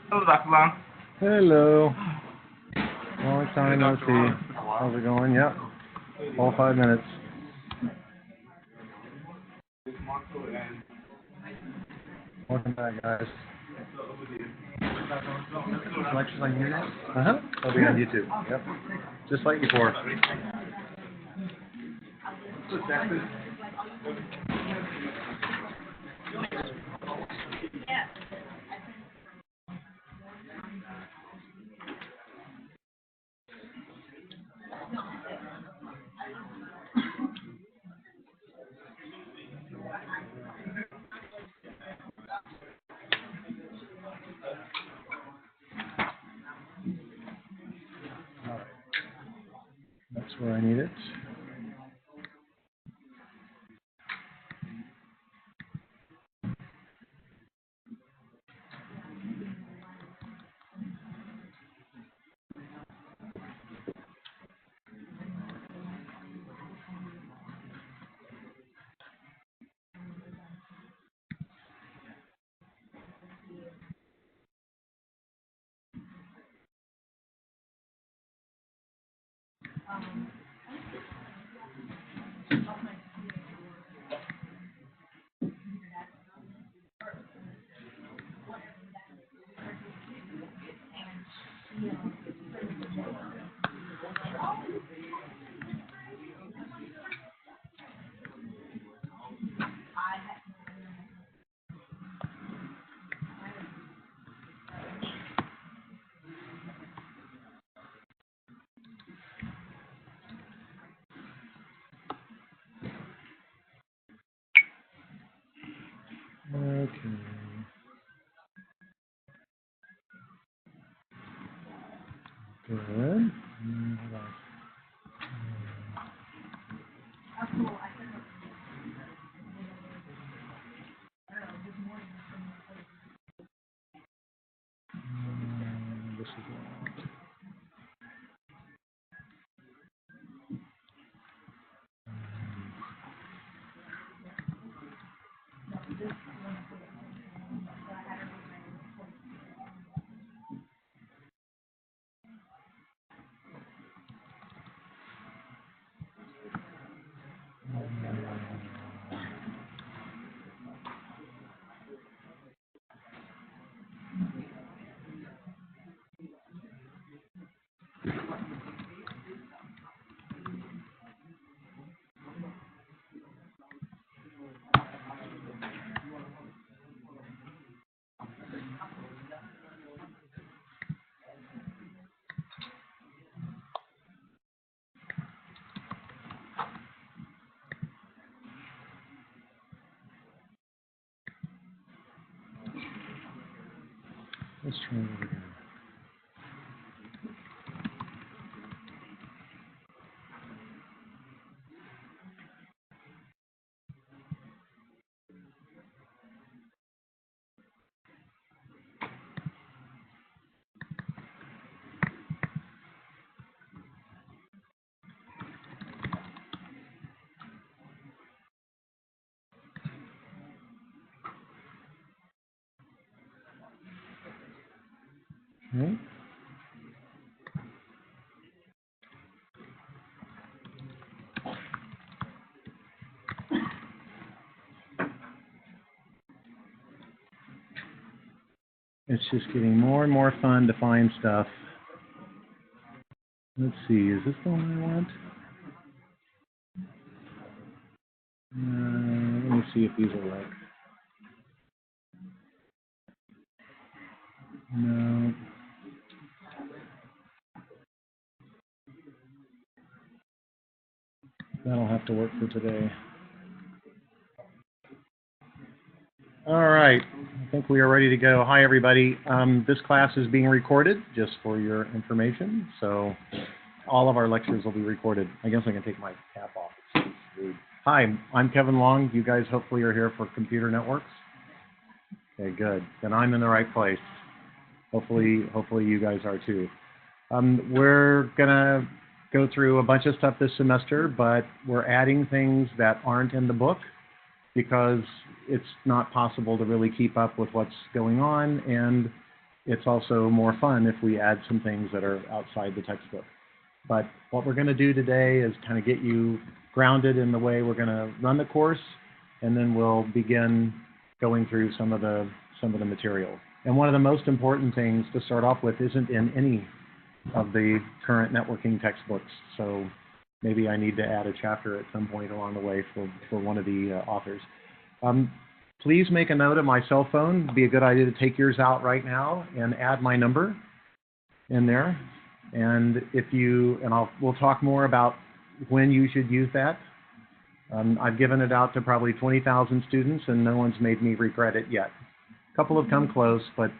Hello, Dr. Long. Hello. Long time no see. How's it going? Yep. All 5 minutes. Welcome back, guys. Lectures on Internet? Uh-huh. They'll be on YouTube. Yep. Just like before. That's where I need it. Okay. Good. This is it. Let's try it again. Okay. It's just getting more and more fun to find stuff. Let's see, is this the one I want? Let me see if these will work. No. That'll have to work for today. All right. think we are ready to go. Hi, everybody. This class is being recorded, just for your information. So all of our lectures will be recorded. I guess I can take my cap off. Hi, I'm Kevin Long. You guys hopefully are here for computer networks. Okay, good. Then I'm in the right place. Hopefully you guys are too. We're gonna go through a bunch of stuff this semester, but we're adding things that aren't in the book because it's not possible to really keep up with what's going on, and it's also more fun if we add some things that are outside the textbook. But what we're going to do today is kind of get you grounded in the way we're going to run the course, and then we'll begin going through some of the material. And one of the most important things to start off with isn't in any of the current networking textbooks, so maybe I need to add a chapter at some point along the way for one of the authors. Please make a note of my cell phone. It'd be a good idea to take yours out right now and add my number in there. And we'll talk more about when you should use that. I've given it out to probably 20,000 students, and no one's made me regret it yet. A couple have come close, but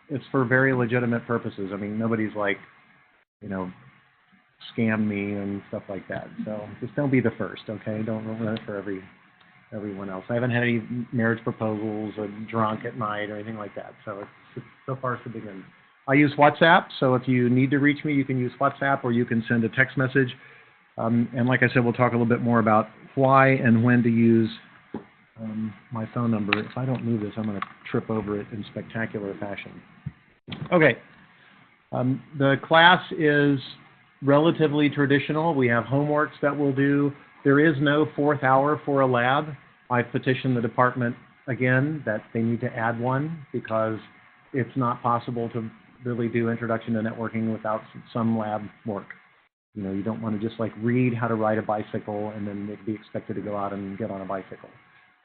it's for very legitimate purposes. I mean, nobody's like, scam me and stuff like that. So just don't be the first, okay? Don't run it for everyone else. I haven't had any marriage proposals or drunk at night or anything like that. So so far it's the beginning. I use WhatsApp, so if you need to reach me, you can use WhatsApp or you can send a text message. And like I said, we'll talk a little bit more about why and when to use my phone number. If I don't move this, I'm going to trip over it in spectacular fashion. Okay. The class is relatively traditional. We have homeworks that we'll do. There is no fourth hour for a lab. I've petitioned the department again that they need to add one because it's not possible to really do introduction to networking without some lab work. You don't want to just like read how to ride a bicycle and then be expected to go out and get on a bicycle,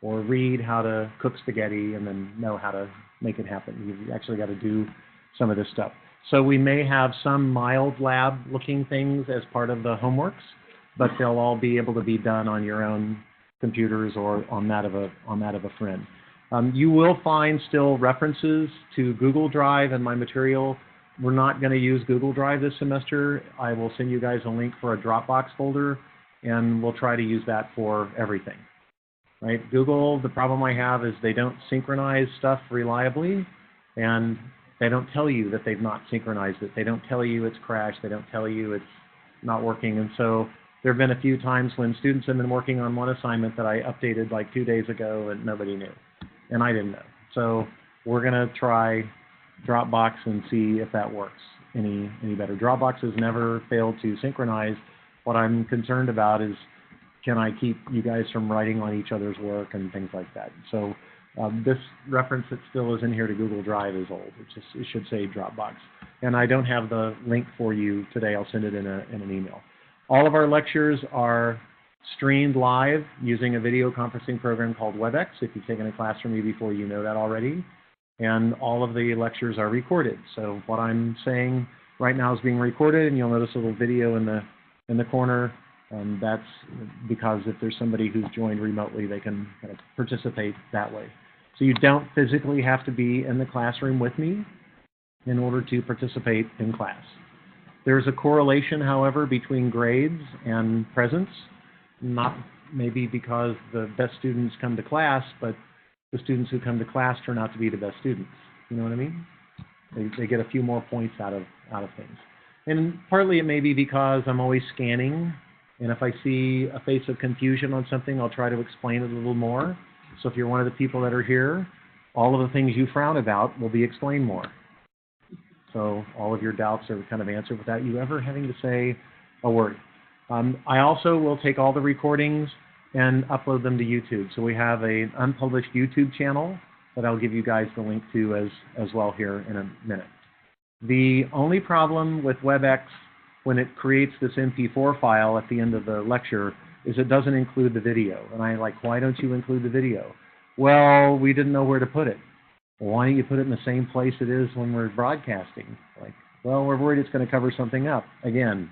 or read how to cook spaghetti and then know how to make it happen. You've actually got to do some of this stuff. So we may have some mild lab looking things as part of the homeworks, but they'll all be able to be done on your own computers or on that of a friend. You will find still references to Google Drive in my material. We're not going to use Google Drive this semester. I will send you guys a link for a Dropbox folder, and we'll try to use that for everything. Right? Google, the problem I have is they don't synchronize stuff reliably, and they don't tell you that they've not synchronized it. They don't tell you it's crashed. They don't tell you it's not working. And so there have been a few times when students have been working on one assignment that I updated like 2 days ago and nobody knew. And I didn't know. So we're going to try Dropbox and see if that works any better. Dropbox has never failed to synchronize. What I'm concerned about is, can I keep you guys from writing on each other's work and things like that? So this reference that still is in here to Google Drive is old. It should say Dropbox. And I don't have the link for you today. I'll send it in an email. All of our lectures are streamed live using a video conferencing program called WebEx. If you've taken a class from me before, you know that already. And all of the lectures are recorded. So what I'm saying right now is being recorded, and you'll notice a little video in the corner. That's because if there's somebody who's joined remotely, they can kind of participate that way. So you don't physically have to be in the classroom with me in order to participate in class. There's a correlation, however, between grades and presence, not maybe because the best students come to class, but the students who come to class turn out to be the best students. You know what I mean? They get a few more points out of things. And partly it may be because I'm always scanning, and if I see a face of confusion on something, I'll try to explain it a little more. So if you're one of the people that are here, all of the things you frown about will be explained more. So all of your doubts are kind of answered without you ever having to say a word. I also will take all the recordings and upload them to YouTube. So we have an unpublished YouTube channel that I'll give you guys the link to as well here in a minute. The only problem with WebEx when it creates this MP4 file at the end of the lecture is it doesn't include the video. And I'm like, why don't you include the video? Well, we didn't know where to put it. Well, why don't you put it in the same place it is when we're broadcasting? Like, well, we're worried it's going to cover something up again.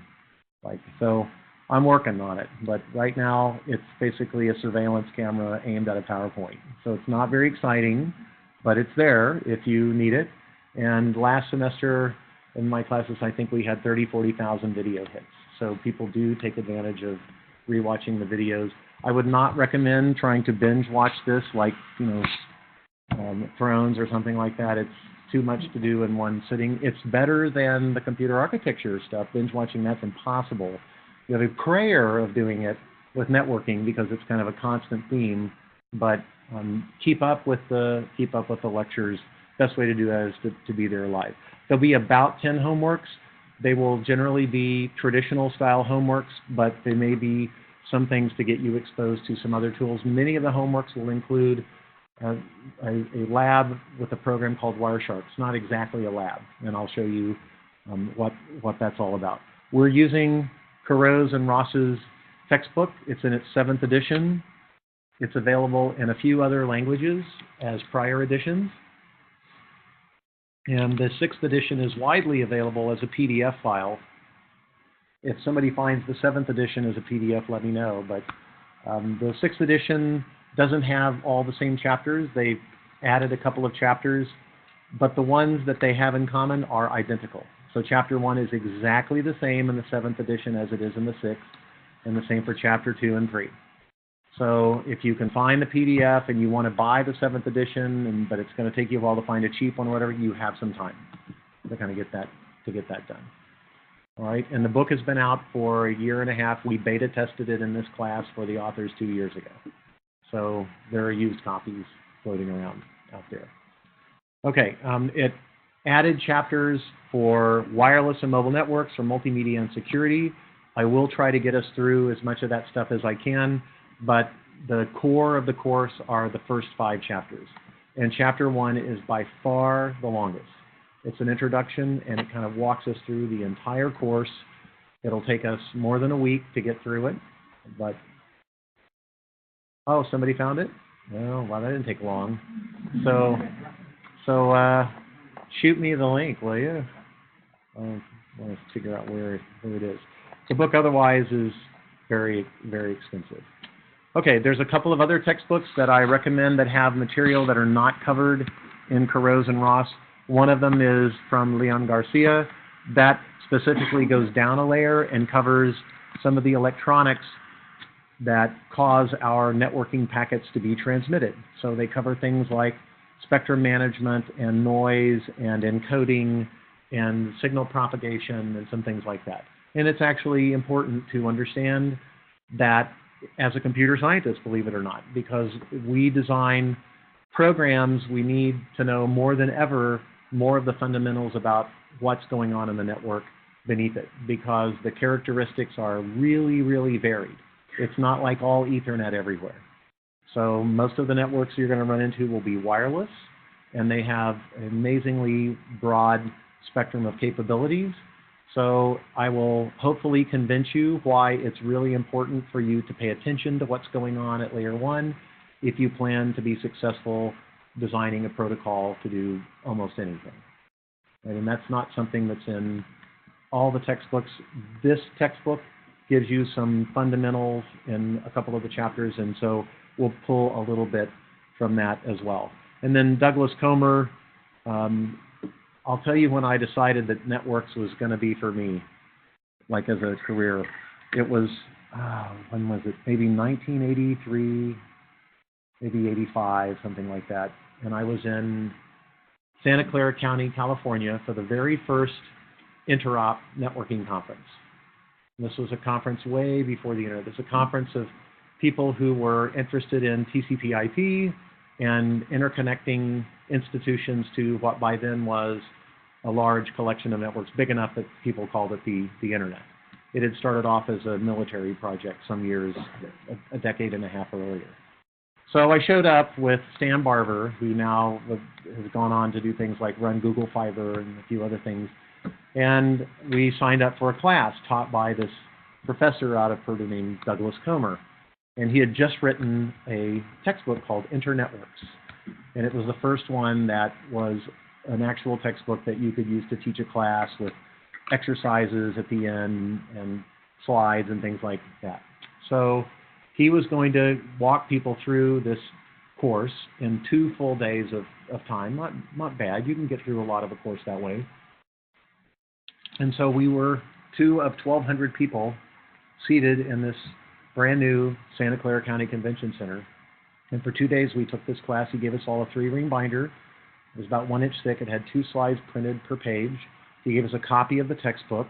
So I'm working on it, but right now it's basically a surveillance camera aimed at a PowerPoint. So it's not very exciting, but it's there if you need it. And last semester in my classes, I think we had 40,000 video hits. So people do take advantage of rewatching the videos. I would not recommend trying to binge watch this like, Thrones or something like that. It's too much to do in one sitting. It's better than the computer architecture stuff. Binge watching, that's impossible. You have a prayer of doing it with networking because it's kind of a constant theme, but keep up with the lectures. Best way to do that is to be there live. There'll be about 10 homeworks. They will generally be traditional style homeworks, but they may be some things to get you exposed to some other tools. Many of the homeworks will include a lab with a program called Wireshark. It's not exactly a lab, and I'll show you what that's all about. We're using Carreau's and Ross's textbook. It's in its 7th edition. It's available in a few other languages as prior editions. And the 6th edition is widely available as a PDF file. If somebody finds the 7th edition as a PDF, let me know. But the 6th edition doesn't have all the same chapters. They've added a couple of chapters, but the ones that they have in common are identical. So chapter 1 is exactly the same in the 7th edition as it is in the 6th, and the same for chapter 2 and 3. So if you can find the PDF and you want to buy the 7th edition, but it's going to take you a while to find a cheap one or whatever, you have some time to kind of get that done. All right, and the book has been out for 1.5 years. We beta tested it in this class for the authors 2 years ago. So there are used copies floating around out there. Okay, it added chapters for wireless and mobile networks, for multimedia and security. I will try to get us through as much of that stuff as I can, but the core of the course are the first 5 chapters. And chapter 1 is by far the longest. It's an introduction, and it kind of walks us through the entire course. It'll take us more than a week to get through it, but oh, somebody found it? Oh, well, that didn't take long. So shoot me the link, will you? I want to figure out where it is. The book otherwise is very, very expensive. Okay, there's a couple of other textbooks that I recommend that have material that are not covered in Carreau's and Ross. One of them is from Leon Garcia. That specifically goes down a layer and covers some of the electronics that cause our networking packets to be transmitted. So they cover things like spectrum management and noise and encoding and signal propagation and some things like that. And it's actually important to understand that as a computer scientist, believe it or not, because we design programs, we need to know more than ever more of the fundamentals about what's going on in the network beneath it, because the characteristics are really, really varied. It's not like all Ethernet everywhere. So most of the networks you're going to run into will be wireless, and they have an amazingly broad spectrum of capabilities. So I will hopefully convince you why it's really important for you to pay attention to what's going on at layer 1 if you plan to be successful designing a protocol to do almost anything. And that's not something that's in all the textbooks. This textbook gives you some fundamentals in a couple of the chapters, and so we'll pull a little bit from that as well. And then Douglas Comer, I'll tell you when I decided that networks was going to be for me, like as a career. It was, when was it? Maybe 1983, maybe 85, something like that. And I was in Santa Clara County, California for the very first Interop networking conference. And this was a conference way before the internet. This is a conference of people who were interested in TCP/IP and interconnecting institutions to what by then was a large collection of networks, big enough that people called it the internet. It had started off as a military project some years, a decade and a half earlier. So I showed up with Stan Barber, who now has gone on to do things like run Google Fiber and a few other things. And we signed up for a class taught by this professor out of Purdue named Douglas Comer. And he had just written a textbook called Internetworks. And it was the first one that was an actual textbook that you could use to teach a class with exercises at the end and slides and things like that. So he was going to walk people through this course in 2 full days of time. Not bad. You can get through a lot of a course that way. And so we were 2 of 1,200 people seated in this brand new Santa Clara County Convention Center. And for 2 days we took this class. He gave us all a 3-ring binder. It was about 1 inch thick. It had 2 slides printed per page. He gave us a copy of the textbook.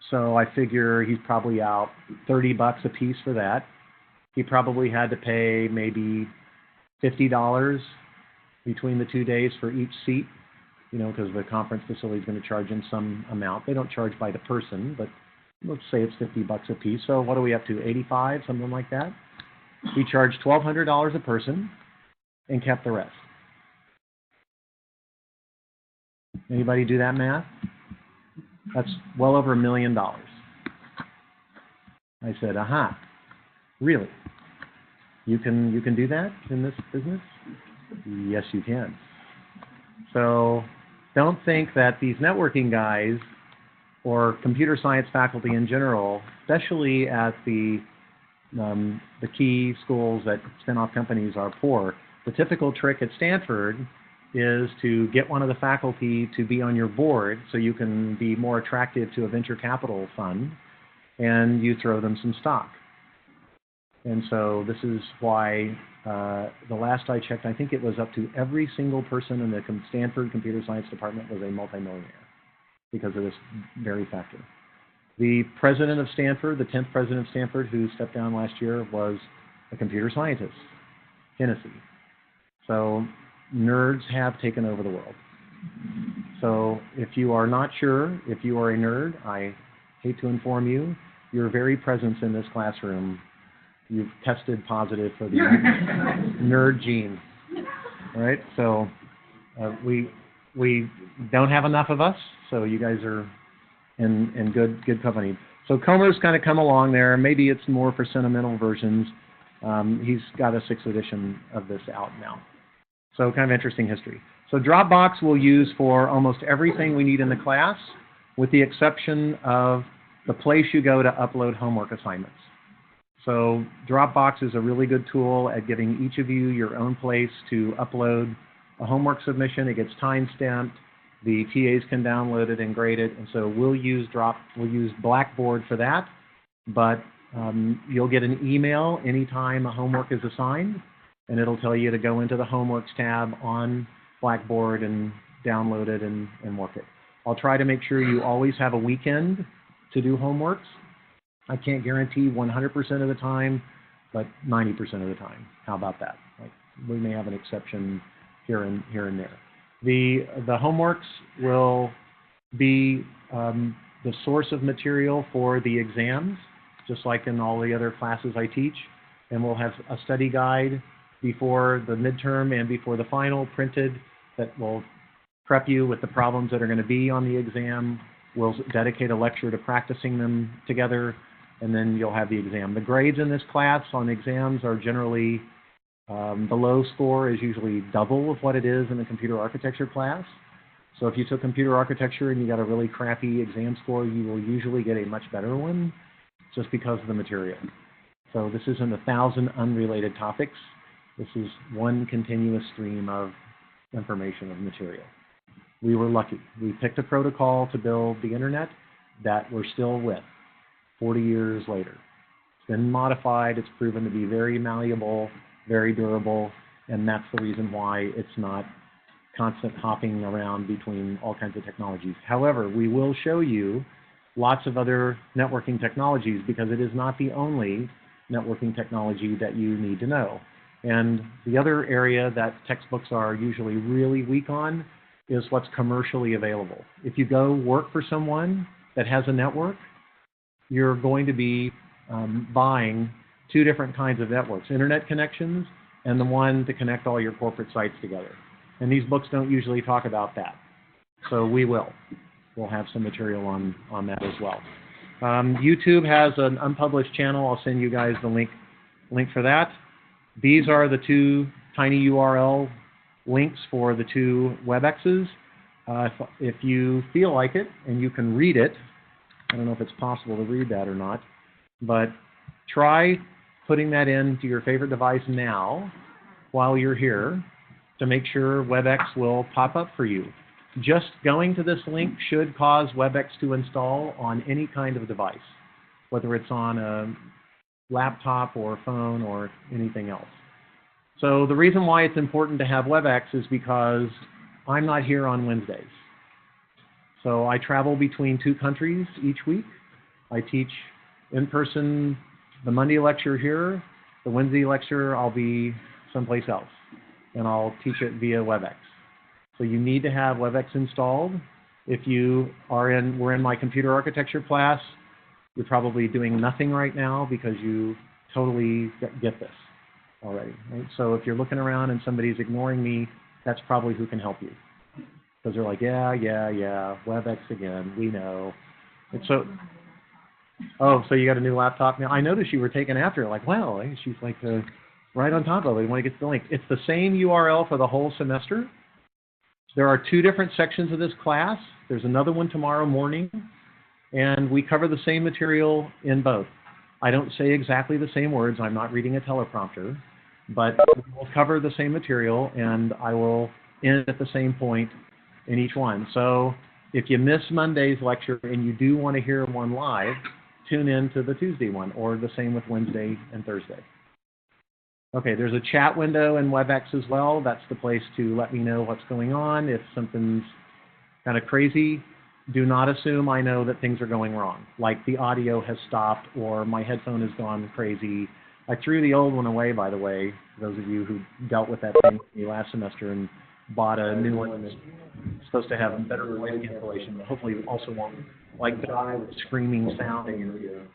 So I figure he's probably out $30 a piece for that. He probably had to pay maybe $50 between the 2 days for each seat, you know, because the conference facility is going to charge him some amount. They don't charge by the person, but let's say it's $50 a piece. So what are we up to, 85, something like that? He charged $1,200 a person and kept the rest. Anybody do that math? That's well over $1 million. I said, aha, really? You can do that in this business? Yes, you can. So don't think that these networking guys or computer science faculty in general, especially at the key schools that spin off companies, are poor. The typical trick at Stanford is to get one of the faculty to be on your board so you can be more attractive to a venture capital fund, and you throw them some stock. And so this is why the last I checked, I think it was up to every single person in the Stanford computer science department was a multimillionaire because of this very factor. The president of Stanford, the 10th president of Stanford, who stepped down last year, was a computer scientist, Hennessy. So nerds have taken over the world. So if you are not sure if you are a nerd, I hate to inform you, your very presence in this classroom, you've tested positive for the nerd gene. All right? So we don't have enough of us, so you guys are in good company. So Comer's kind of come along there. Maybe it's more for sentimental versions. He's got a 6th edition of this out now. So kind of interesting history. So Dropbox we'll use for almost everything we need in the class, with the exception of the place you go to upload homework assignments. So Dropbox is a really good tool at giving each of you your own place to upload a homework submission. It gets time-stamped. The TAs can download it and grade it. And so we'll use Blackboard for that. But you'll get an email anytime a homework is assigned, and it'll tell you to go into the Homeworks tab on Blackboard and download it and work it. I'll try to make sure you always have a weekend to do homeworks. I can't guarantee 100% of the time, but 90% of the time. How about that? Like, we may have an exception here and there. The homeworks will be the source of material for the exams, just like in all the other classes I teach. And we'll have a study guide before the midterm and before the final printed that will prep you with the problems that are going to be on the exam. We'll dedicate a lecture to practicing them together, and then you'll have the exam. The grades in this class on exams are generally, the low score is usually double of what it is in a computer architecture class. So if you took computer architecture and you got a really crappy exam score, you will usually get a much better one just because of the material. So this isn't 1,000 unrelated topics. This is one continuous stream of information, of material. We were lucky. We picked a protocol to build the internet that we're still with 40 years later. It's been modified. It's proven to be very malleable, very durable, and that's the reason why it's not constant hopping around between all kinds of technologies. However, we will show you lots of other networking technologies because it is not the only networking technology that you need to know. And the other area that textbooks are usually really weak on is what's commercially available. If you go work for someone that has a network, you're going to be buying 2 different kinds of networks, internet connections and the one to connect all your corporate sites together. And these books don't usually talk about that. So we will. We'll have some material on that as well. YouTube has an unpublished channel. I'll send you guys the link for that. These are the 2 tiny URL links for the 2 WebExes. If you feel like it and you can read it, I don't know if it's possible to read that or not, but try putting that into your favorite device now while you're here to make sure WebEx will pop up for you. Just going to this link should cause WebEx to install on any kind of device, whether it's on a laptop or phone or anything else. So the reason why it's important to have WebEx is because I'm not here on Wednesdays. So I travel between 2 countries each week. I teach in person the Monday lecture here. The Wednesday lecture, I'll be someplace else, and I'll teach it via WebEx. So you need to have WebEx installed. If you are we're in my computer architecture class, you're probably doing nothing right now because you totally get this already, right? So if you're looking around and somebody's ignoring me, that's probably who can help you. Because they're like, yeah, WebEx again, we know. And so, oh, so you got a new laptop now? I noticed you were taken after it, like, wow, she's like right on top of it when it gets the link. It's the same URL for the whole semester. There are 2 different sections of this class. There's another one tomorrow morning, and we cover the same material in both. I don't say exactly the same words. I'm not reading a teleprompter, but we'll cover the same material, and I will end at the same point in each one. So if you miss Monday's lecture and you do want to hear one live, tune in to the Tuesday one, or the same with Wednesday and Thursday. Okay, there's a chat window in WebEx as well. That's the place to let me know what's going on. If something's kind of crazy, do not assume I know that things are going wrong, like the audio has stopped or my headphone has gone crazy. I threw the old one away, by the way, those of you who dealt with that thing with me last semester and bought a new one that's supposed to have better noise cancellation, but hopefully it also won't like die with screaming sound in your ear.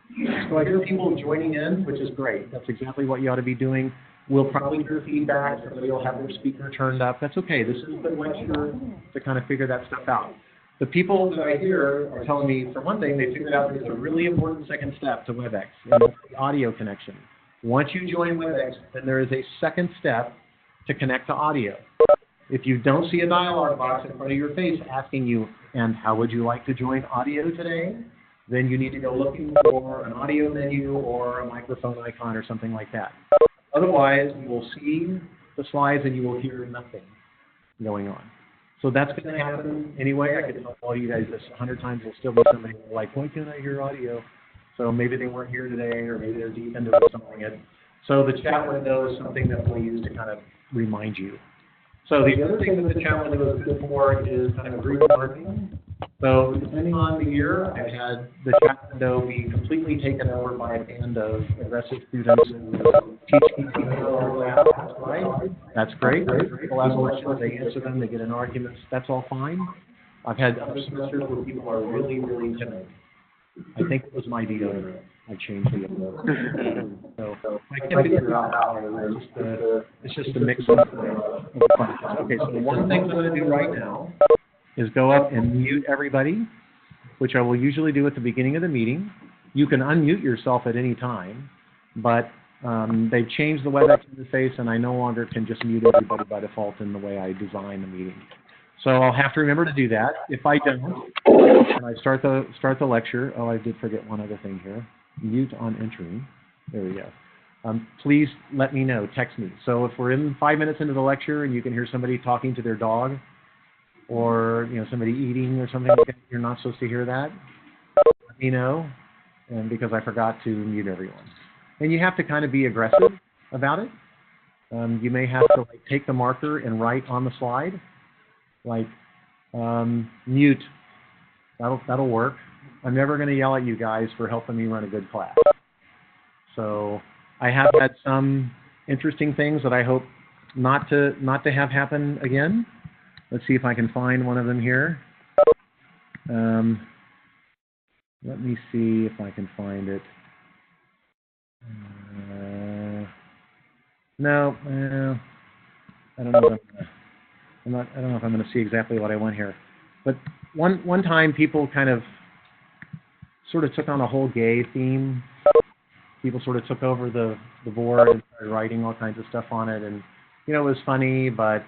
So I hear people joining in, which is great. That's exactly what you ought to be doing. We'll probably hear feedback. Somebody will have their speaker turned up. That's okay. This is the lecture to kind of figure that stuff out. The people that I hear are telling me, for one thing, they figured out there's a really important second step to WebEx, and that's the audio connection. Once you join WebEx, then there is a second step to connect to audio. If you don't see a dialog box in front of your face asking you, and how would you like to join audio today? Then you need to go looking for an audio menu or a microphone icon or something like that. Otherwise, you will see the slides and you will hear nothing going on. So that's going to happen anyway. I could tell all you guys this 100 times. There'll still be somebody like, why can't I hear audio? So maybe they weren't here today, or maybe they're deep into something. So the chat window is something that we'll use to kind of remind you. So the other thing that the chat window is good for is kind of group learning. So depending on the year, I've had the chat window be completely taken over by a band of aggressive students who teach me That's great. People ask questions, they answer them, they get in arguments. That's all fine. I've had other semesters where people are really, really timid. I think it was my deodorant. I changed the deodorant. So I can't figure out how it's just a mix of functions. Okay, so one of the things I'm going to do right now is go up and mute everybody, which I will usually do at the beginning of the meeting. You can unmute yourself at any time, but they've changed the WebEx interface, and I no longer can just mute everybody by default in the way I design the meeting. So I'll have to remember to do that. If I don't, and I start the lecture, oh, I did forget one other thing here. Mute on entering. There we go. Please let me know. Text me. So if we're in 5 minutes into the lecture and you can hear somebody talking to their dog, or somebody eating or something like that, you're not supposed to hear that, let me know, and because I forgot to mute everyone. And you have to kind of be aggressive about it. You may have to take the marker and write on the slide, like mute. That'll work. I'm never going to yell at you guys for helping me run a good class. So I have had some interesting things that I hope not to have happen again. Let's see if I can find one of them here. Let me see if I can find it. No, I don't know. I don't know if I'm going to see exactly what I want here. But one time, people kind of sort of took on a whole gay theme. People sort of took over the board and started writing all kinds of stuff on it, and it was funny, but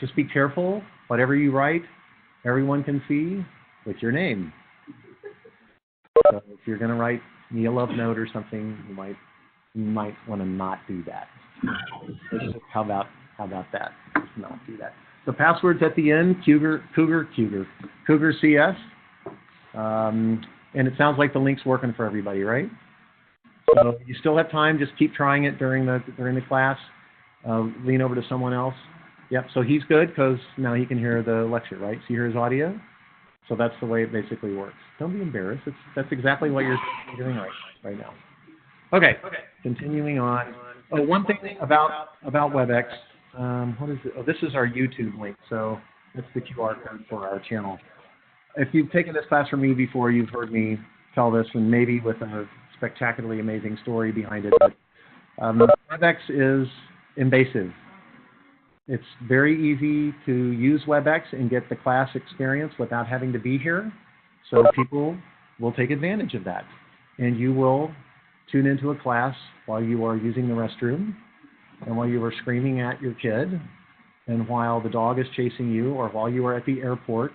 just be careful. Whatever you write, everyone can see with your name. So if you're going to write me a love note or something, you might want to not do that. How about that? Let's not do that. The password's at the end, Cougar CS. And it sounds like the link's working for everybody, right? So you still have time. Just keep trying it during the class. Lean over to someone else. Yep. So he's good because now he can hear the lecture, right? So you hear his audio. So that's the way it basically works. Don't be embarrassed. That's exactly what you're doing right now. Okay. Continuing on. Oh, one thing about WebEx. What is it? Oh, this is our YouTube link. So that's the QR code for our channel. If you've taken this class from me before, you've heard me tell this, and maybe with a spectacularly amazing story behind it. But WebEx is invasive. It's very easy to use WebEx and get the class experience without having to be here. So people will take advantage of that. And you will tune into a class while you are using the restroom, and while you are screaming at your kid, and while the dog is chasing you, or while you are at the airport.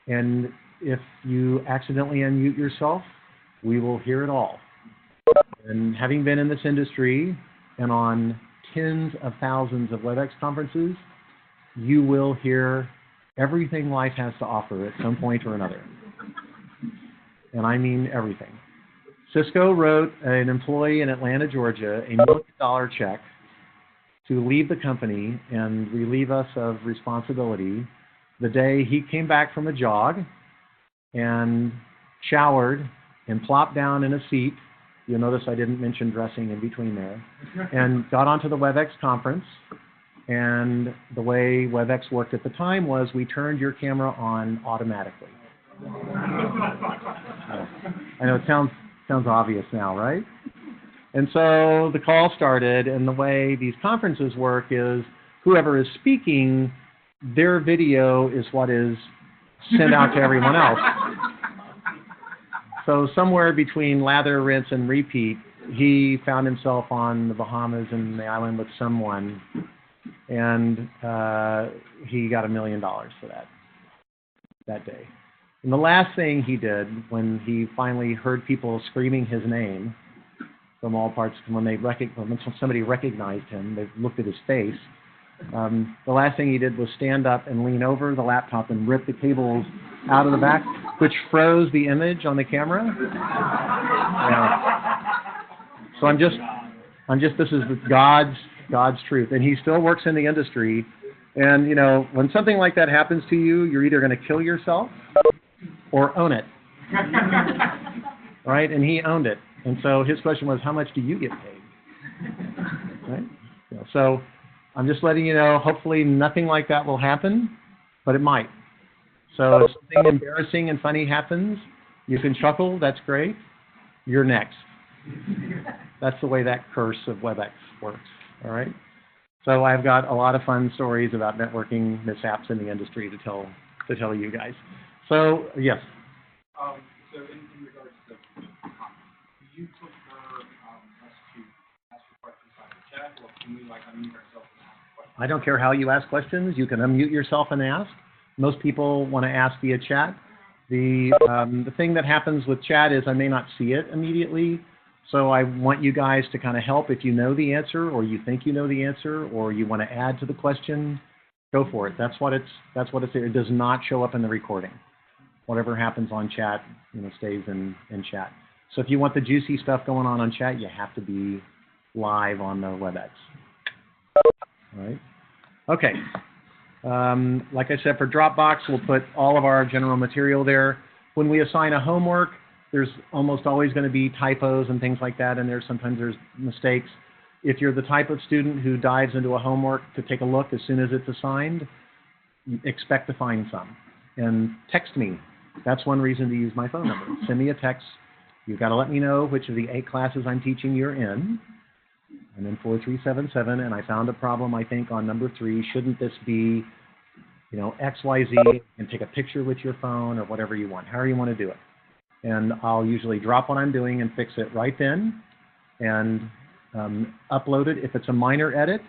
And if you accidentally unmute yourself, we will hear it all. And having been in this industry and on tens of thousands of WebEx conferences, you will hear everything life has to offer at some point or another. And I mean everything. Cisco wrote an employee in Atlanta, Georgia, $1 million check to leave the company and relieve us of responsibility the day he came back from a jog and showered and plopped down in a seat. You'll notice I didn't mention dressing in between there. And got onto the WebEx conference. And the way WebEx worked at the time was we turned your camera on automatically. I know it sounds obvious now, right? And so the call started, and the way these conferences work is whoever is speaking, their video is what is sent out to everyone else. So somewhere between lather, rinse, and repeat, he found himself on the Bahamas and the island with someone, and he got $1 million for that day. And the last thing he did when he finally heard people screaming his name from all parts, when somebody recognized him, they looked at his face, the last thing he did was stand up and lean over the laptop and rip the cables out of the back, which froze the image on the camera. Yeah. So this is God's truth. And he still works in the industry. And, you know, when something like that happens to you, you're either going to kill yourself or own it. Right? And he owned it. And so his question was, how much do you get paid? Right? Yeah, so I'm just letting you know, hopefully nothing like that will happen, but it might. So if something embarrassing and funny happens, you can chuckle, that's great. You're next. That's the way that curse of WebEx works, all right? So I've got a lot of fun stories about networking mishaps in the industry to tell you guys. So, yes? So in regards to the do you prefer us to ask questions on the chat, or can we unmute ourselves and ask questions? I don't care how you ask questions. You can unmute yourself and ask. Most people want to ask via chat. The thing that happens with chat is I may not see it immediately, so I want you guys to kind of help if you know the answer, or you think you know the answer, or you want to add to the question. Go for it. That's what it's. It does not show up in the recording. Whatever happens on chat, stays in chat. So if you want the juicy stuff going on chat, you have to be live on the WebEx. All right. Okay. Like I said, for Dropbox, we'll put all of our general material there. When we assign a homework, there's almost always going to be typos and things like that, and sometimes there's mistakes. If you're the type of student who dives into a homework to take a look as soon as it's assigned, expect to find some. And text me. That's one reason to use my phone number. Send me a text. You've got to let me know which of the 8 classes I'm teaching you're in. I'm in 4377, and I found a problem, I think, on number 3. Shouldn't this be, XYZ, and take a picture with your phone or whatever you want, however you want to do it. And I'll usually drop what I'm doing and fix it right then and upload it. If it's a minor edit,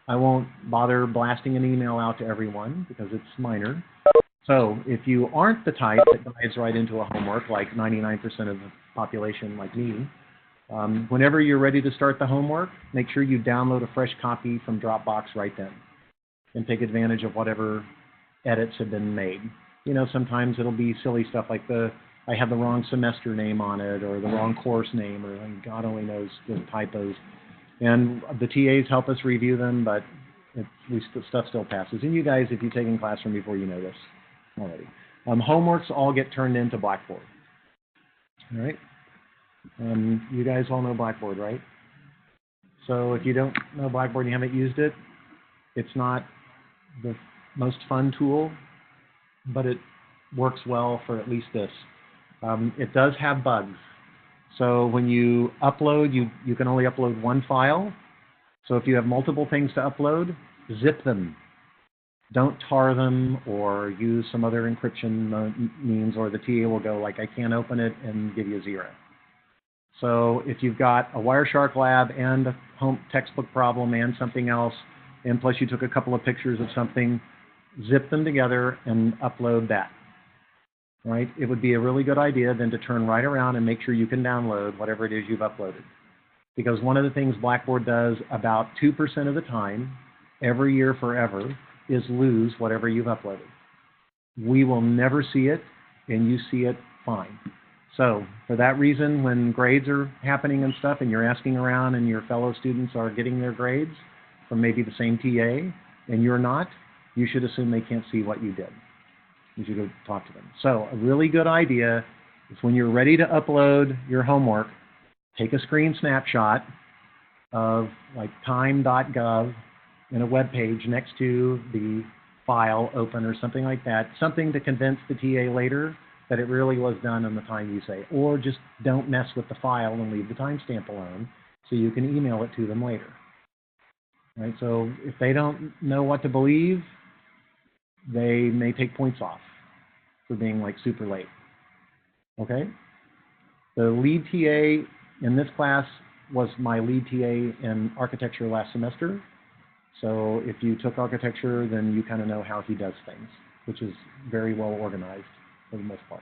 I won't bother blasting an email out to everyone because it's minor. So if you aren't the type that dives right into a homework, like 99% of the population like me, Whenever you're ready to start the homework, make sure you download a fresh copy from Dropbox right then and take advantage of whatever edits have been made. You know, sometimes it'll be silly stuff like I have the wrong semester name on it or the wrong course name or God only knows the typos. And the TAs help us review them, but stuff still passes. And you guys, if you've taken Classroom before, you know this already. Homeworks all get turned into Blackboard. All right? You guys all know Blackboard, right? So if you don't know Blackboard and you haven't used it, it's not the most fun tool, but it works well for at least this. It does have bugs. So when you upload, you can only upload one file. So if you have multiple things to upload, zip them. Don't tar them or use some other encryption means, or the TA will go like, I can't open it, and give you 0. So if you've got a Wireshark lab and a home textbook problem and something else, and plus you took a couple of pictures of something, zip them together and upload that. Right? It would be a really good idea then to turn right around and make sure you can download whatever it is you've uploaded. Because one of the things Blackboard does about 2% of the time, every year forever, is lose whatever you've uploaded. We will never see it, and you see it fine. So for that reason, when grades are happening and stuff, and you're asking around and your fellow students are getting their grades from maybe the same TA, and you're not, you should assume they can't see what you did. You should go talk to them. So a really good idea is when you're ready to upload your homework, take a screen snapshot of like time.gov in a web page next to the file open or something like that, something to convince the TA later that it really was done on the time you say. Or just don't mess with the file and leave the timestamp alone so you can email it to them later. Right? So if they don't know what to believe, they may take points off for being like super late. Okay? The lead TA in this class was my lead TA in architecture last semester. So if you took architecture, then you kind of know how he does things, which is very well organized for the most part.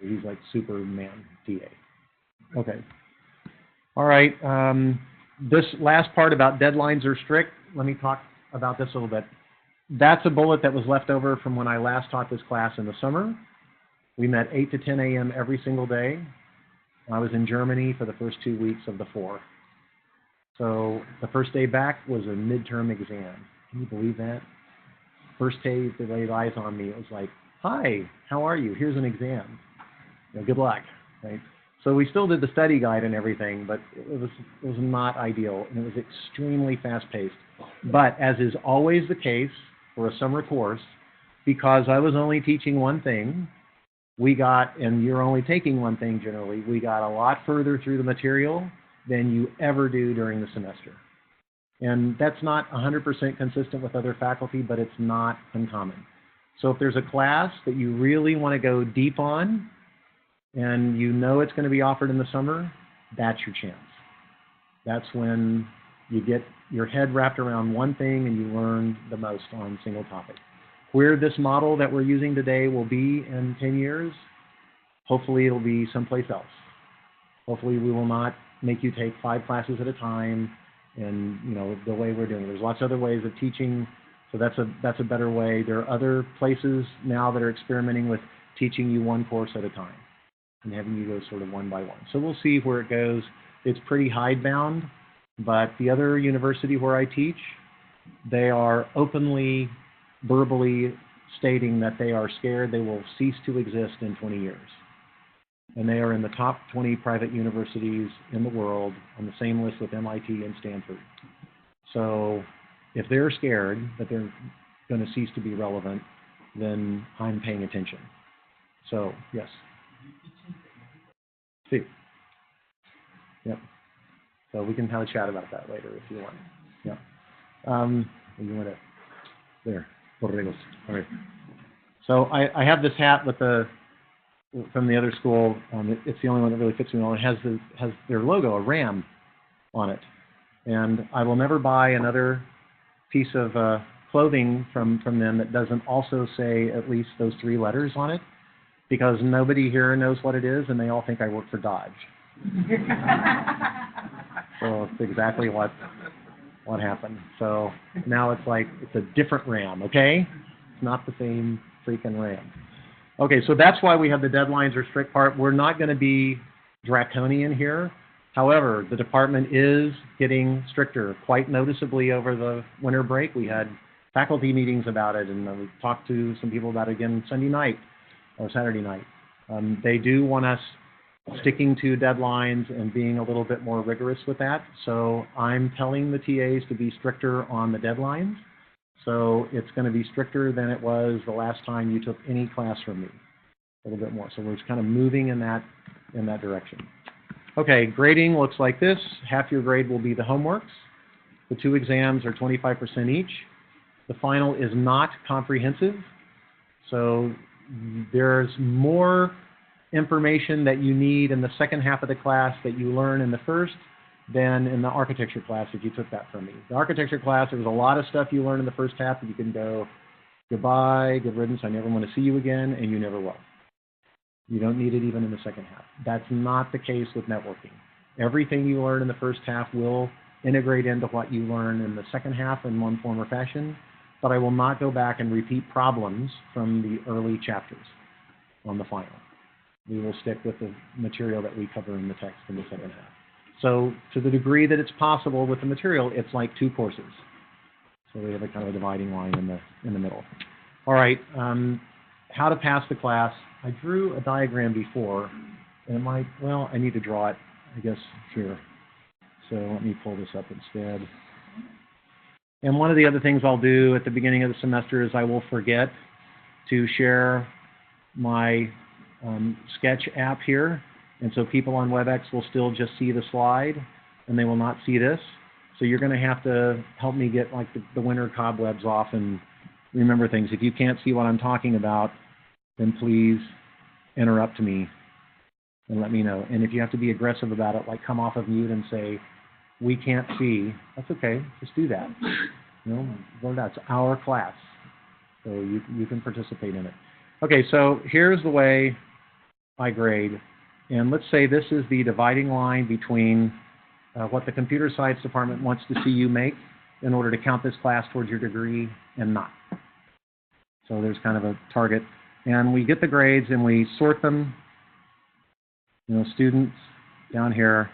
He's like Superman TA. Okay. All right. This last part about deadlines are strict, let me talk about this a little bit. That's a bullet that was left over from when I last taught this class in the summer. We met 8 to 10 a.m. every single day. I was in Germany for the first 2 weeks of the 4. So the first day back was a midterm exam. Can you believe that? First day they laid eyes on me, it was like, hi, how are you? Here's an exam. You know, good luck. Right? So we still did the study guide and everything, but it was not ideal, and it was extremely fast-paced. But as is always the case for a summer course, because I was only teaching one thing, and you're only taking one thing generally, we got a lot further through the material than you ever do during the semester. And that's not 100% consistent with other faculty, but it's not uncommon. So if there's a class that you really want to go deep on, and you know it's going to be offered in the summer, that's your chance. That's when you get your head wrapped around one thing and you learn the most on a single topic. Where this model that we're using today will be in 10 years, hopefully it'll be someplace else. Hopefully we will not make you take 5 classes at a time, and you know the way we're doing it. There's lots of other ways of teaching, so that's a better way. There are other places now that are experimenting with teaching you one course at a time and having you go sort of one by one. So we'll see where it goes. It's pretty hidebound, but the other university where I teach, they are openly, verbally stating that they are scared they will cease to exist in 20 years. And they are in the top 20 private universities in the world on the same list with MIT and Stanford. So if they're scared that they're going to cease to be relevant, then I'm paying attention. So, yes. See. Yep. So we can have a chat about that later if you want. Yeah. You want to, there, borregos. All right. So I have this hat with from the other school. It's the only one that really fits me well. It has their logo, a ram, on it. And I will never buy another piece of clothing from them that doesn't also say at least those 3 letters on it, because nobody here knows what it is, and they all think I work for Dodge. So it's exactly what happened. So now it's like, it's a different RAM, okay? It's not the same freaking RAM. Okay, so that's why we have the deadlines or strict part. We're not going to be draconian here. However, the department is getting stricter quite noticeably over the winter break. We had faculty meetings about it, and we talked to some people about it again Sunday night or Saturday night. They do want us sticking to deadlines and being a little bit more rigorous with that. So I'm telling the TAs to be stricter on the deadlines. So it's going to be stricter than it was the last time you took any class from me, a little bit more. So we're just kind of moving in that direction. Okay, grading looks like this. Half your grade will be the homeworks. The 2 exams are 25% each. The final is not comprehensive. So there's more information that you need in the second half of the class that you learn in the first than in the architecture class if you took that from me. The architecture class, there was a lot of stuff you learned in the first half that you can go, goodbye, good riddance, I never want to see you again, and you never will. You don't need it even in the second half. That's not the case with networking. Everything you learn in the first half will integrate into what you learn in the second half in one form or fashion, but I will not go back and repeat problems from the early chapters on the final. We will stick with the material that we cover in the text in the second half. So to the degree that it's possible with the material, it's like 2 courses. So we have a kind of a dividing line in the middle. All right, how to pass the class. I drew a diagram before, and I need to draw it, I guess, here. So let me pull this up instead. And one of the other things I'll do at the beginning of the semester is I will forget to share my Sketch app here. And so people on WebEx will still just see the slide, and they will not see this. So you're going to have to help me get like the winter cobwebs off and remember things. If you can't see what I'm talking about, then please interrupt me and let me know. And if you have to be aggressive about it, like come off of mute and say, we can't see, that's okay, just do that. That's our class. So you can participate in it. Okay, so here's the way I grade. And let's say this is the dividing line between what the computer science department wants to see you make in order to count this class towards your degree and not. So there's kind of a target. And we get the grades and we sort them, students down here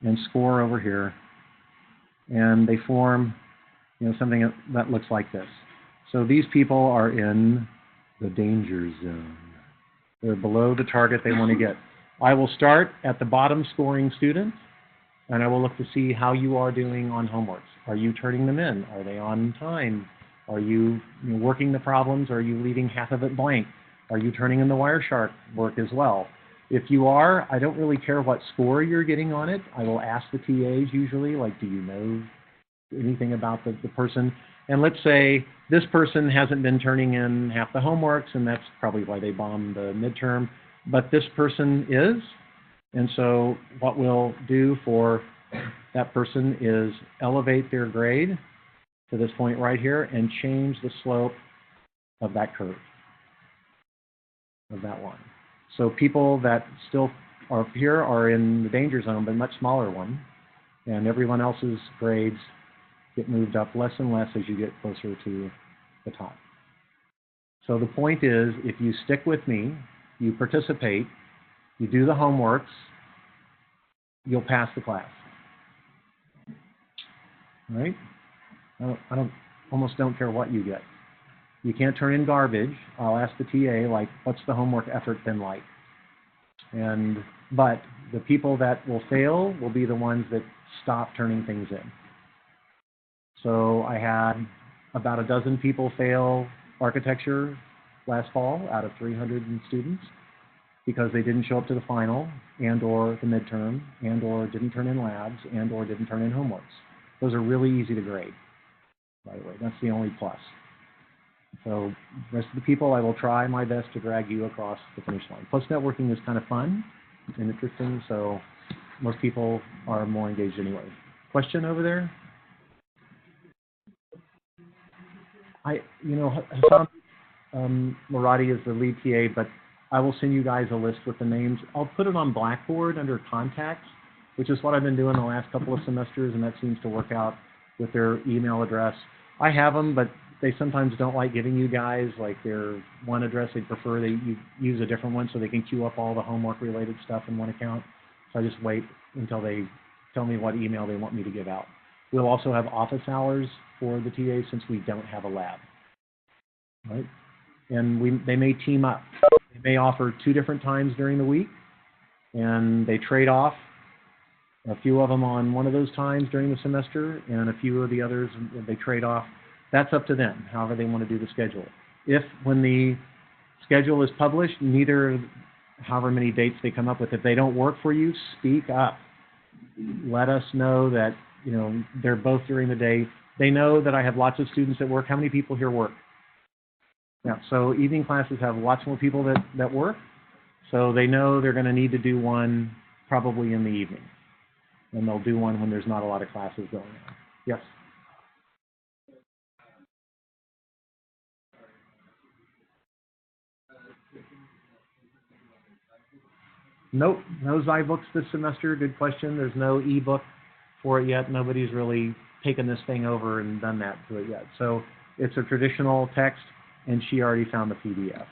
and score over here. And they form, something that looks like this. So these people are in the danger zone. They're below the target they want to get. I will start at the bottom scoring student, and I will look to see how you are doing on homeworks. Are you turning them in? Are they on time? Are you working the problems? Or are you leaving half of it blank? Are you turning in the Wireshark work as well? If you are, I don't really care what score you're getting on it. I will ask the TAs usually, like, do you know anything about the person? And let's say this person hasn't been turning in half the homeworks, and that's probably why they bombed the midterm, but this person is. And so what we'll do for that person is elevate their grade to this point right here and change the slope of that curve, of that line. So people that still are here are in the danger zone, but much smaller one, and everyone else's grades get moved up less and less as you get closer to the top. So the point is, if you stick with me, you participate, you do the homeworks, you'll pass the class. All right? I almost don't care what you get. You can't turn in garbage. I'll ask the TA, like, what's the homework effort been like? But the people that will fail will be the ones that stop turning things in. So I had about a dozen people fail architecture last fall out of 300 students because they didn't show up to the final and or the midterm and or didn't turn in labs and or didn't turn in homeworks. Those are really easy to grade, by the way. That's the only plus. So the rest of the people, I will try my best to drag you across the finish line. Plus networking is kind of fun and interesting, so most people are more engaged anyway. Question over there? Hassan Muradi is the lead TA, but I will send you guys a list with the names. I'll put it on Blackboard under contacts, which is what I've been doing the last couple of semesters, and that seems to work out with their email address. I have them, but they sometimes don't like giving you guys like their one address. They prefer you use a different one so they can queue up all the homework-related stuff in one account. So I just wait until they tell me what email they want me to give out. We'll also have office hours for the TAs since we don't have a lab, right? And they may team up. They may offer 2 different times during the week, and they trade off a few of them on one of those times during the semester, and a few of the others they trade off. That's up to them, however they want to do the schedule. If, when the schedule is published, however many dates they come up with, if they don't work for you, speak up. Let us know that, you know, they're both during the day. They know that I have lots of students at work. How many people here work? Yeah, so evening classes have lots more people that work, so they know they're going to need to do one probably in the evening, and they'll do one when there's not a lot of classes going on. Yes? Nope, no Zybooks this semester. Good question. There's no ebook for it yet. Nobody's really taken this thing over and done that to it yet. So it's a traditional text, and she already found the PDF.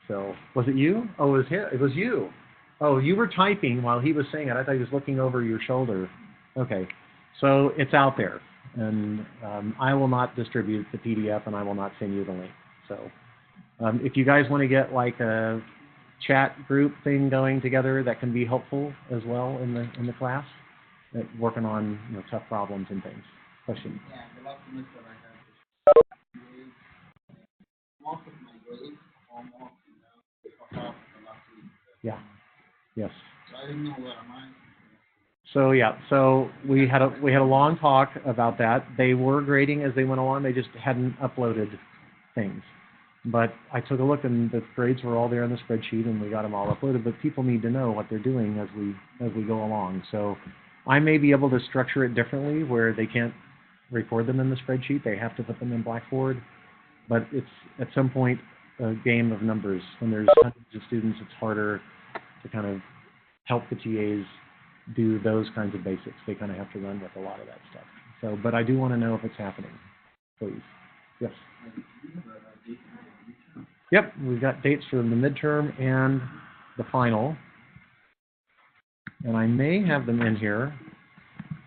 So was it you? Oh, it was him. It was you. Oh, you were typing while he was saying it. I thought he was looking over your shoulder. Okay, so it's out there, and I will not distribute the PDF, and I will not send you the link. So if you guys want to get like a chat group thing going together, that can be helpful as well in the class, working on, you know, tough problems and things. Question? Yeah, the last semester I had grades, most of my grades almost, you know, they pop up the last week. Yeah. Yes. So I didn't know where am I. So yeah, so we had a long talk about that. They were grading as they went along. They just hadn't uploaded things. But I took a look, and the grades were all there in the spreadsheet, and we got them all uploaded. But people need to know what they're doing as we go along. So I may be able to structure it differently, where they can't record them in the spreadsheet. They have to put them in Blackboard. But it's at some point a game of numbers. When there's hundreds of students, it's harder to kind of help the TAs do those kinds of basics. They kind of have to run with a lot of that stuff. So, but I do want to know if it's happening, please. Yes. Yep, we've got dates for the midterm and the final. And I may have them in here.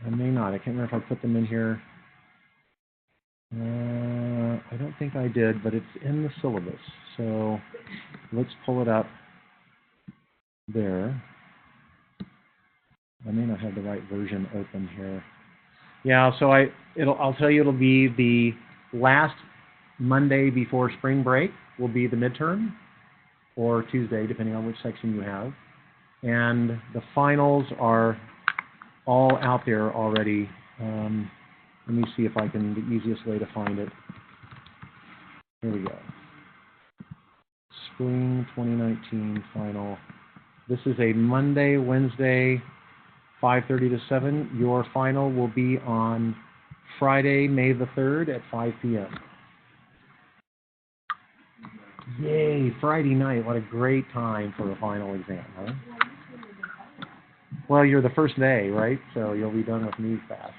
I may not. I can't remember if I put them in here. I don't think I did, but it's in the syllabus. So let's pull it up there. I may not have the right version open here. Yeah, so I'll tell you it'll be the last Monday before spring break will be the midterm, or Tuesday, depending on which section you have. And the finals are all out there already. Let me see if I can, the easiest way to find it. Here we go. Spring 2019 final. This is a Monday, Wednesday, 5:30 to 7. Your final will be on Friday, May the 3rd at 5 p.m. Yay, Friday night. What a great time for a final exam, huh? Well, you're the first day, right? So you'll be done with me fast.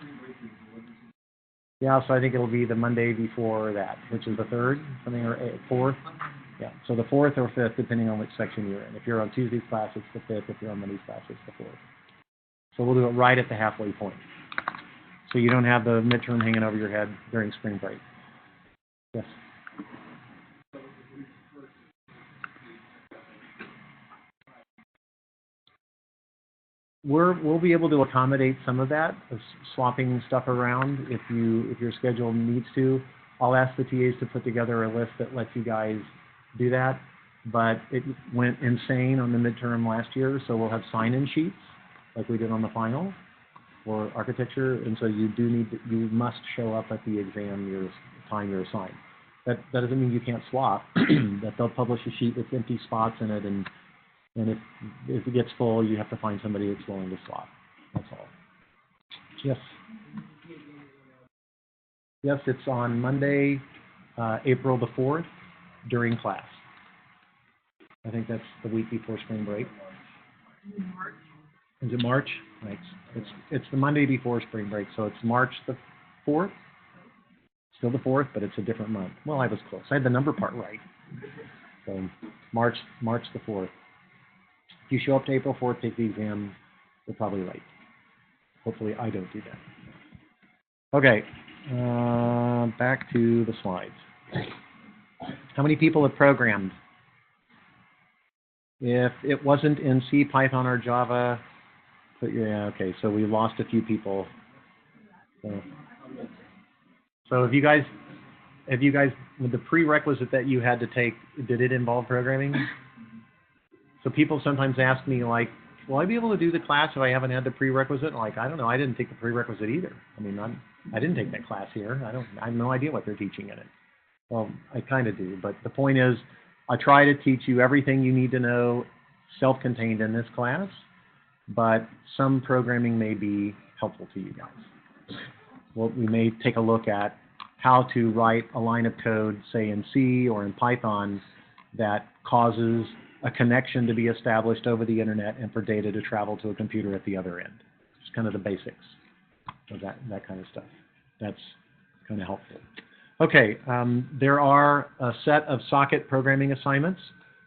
Yeah, so I think it'll be the Monday before that, which is the 3rd, something, or 4th. Yeah, so the 4th or 5th, depending on which section you're in. If you're on Tuesday's class, it's the 5th. If you're on Monday's class, it's the 4th. So we'll do it right at the halfway point. So you don't have the midterm hanging over your head during spring break. Yes? We'll be able to accommodate some of that, swapping stuff around if your schedule needs to. I'll ask the TAs to put together a list that lets you guys do that. But it went insane on the midterm last year, so we'll have sign-in sheets like we did on the final for architecture, and so you must show up at the exam time you're assigned. That doesn't mean you can't swap. That they'll publish a sheet with empty spots in it, and if it gets full, you have to find somebody that's willing to swap. That's all. Yes. Yes, it's on Monday, April the 4th, during class. I think that's the week before spring break. Is it March? Right. It's the Monday before spring break, so it's March the 4th. Still the 4th, but it's a different month. Well, I was close. I had the number part right. So March the 4th. If you show up to April 4th, take the exam, you're probably right. Hopefully I don't do that. Okay, back to the slides. How many people have programmed? If it wasn't in C, Python, or Java, yeah, okay, so we lost a few people. So have you guys, with the prerequisite that you had to take, did it involve programming? So people sometimes ask me, like, will I be able to do the class if I haven't had the prerequisite? Like, I don't know, I didn't take the prerequisite either. I mean, I didn't take that class here. I have no idea what they're teaching in it. Well, I kind of do, but the point is, I try to teach you everything you need to know self-contained in this class, but some programming may be helpful to you guys. Well, we may take a look at how to write a line of code, say in C or in Python, that causes a connection to be established over the internet and for data to travel to a computer at the other end. Just kind of the basics of that kind of stuff. That's kind of helpful. Okay, there are a set of socket programming assignments.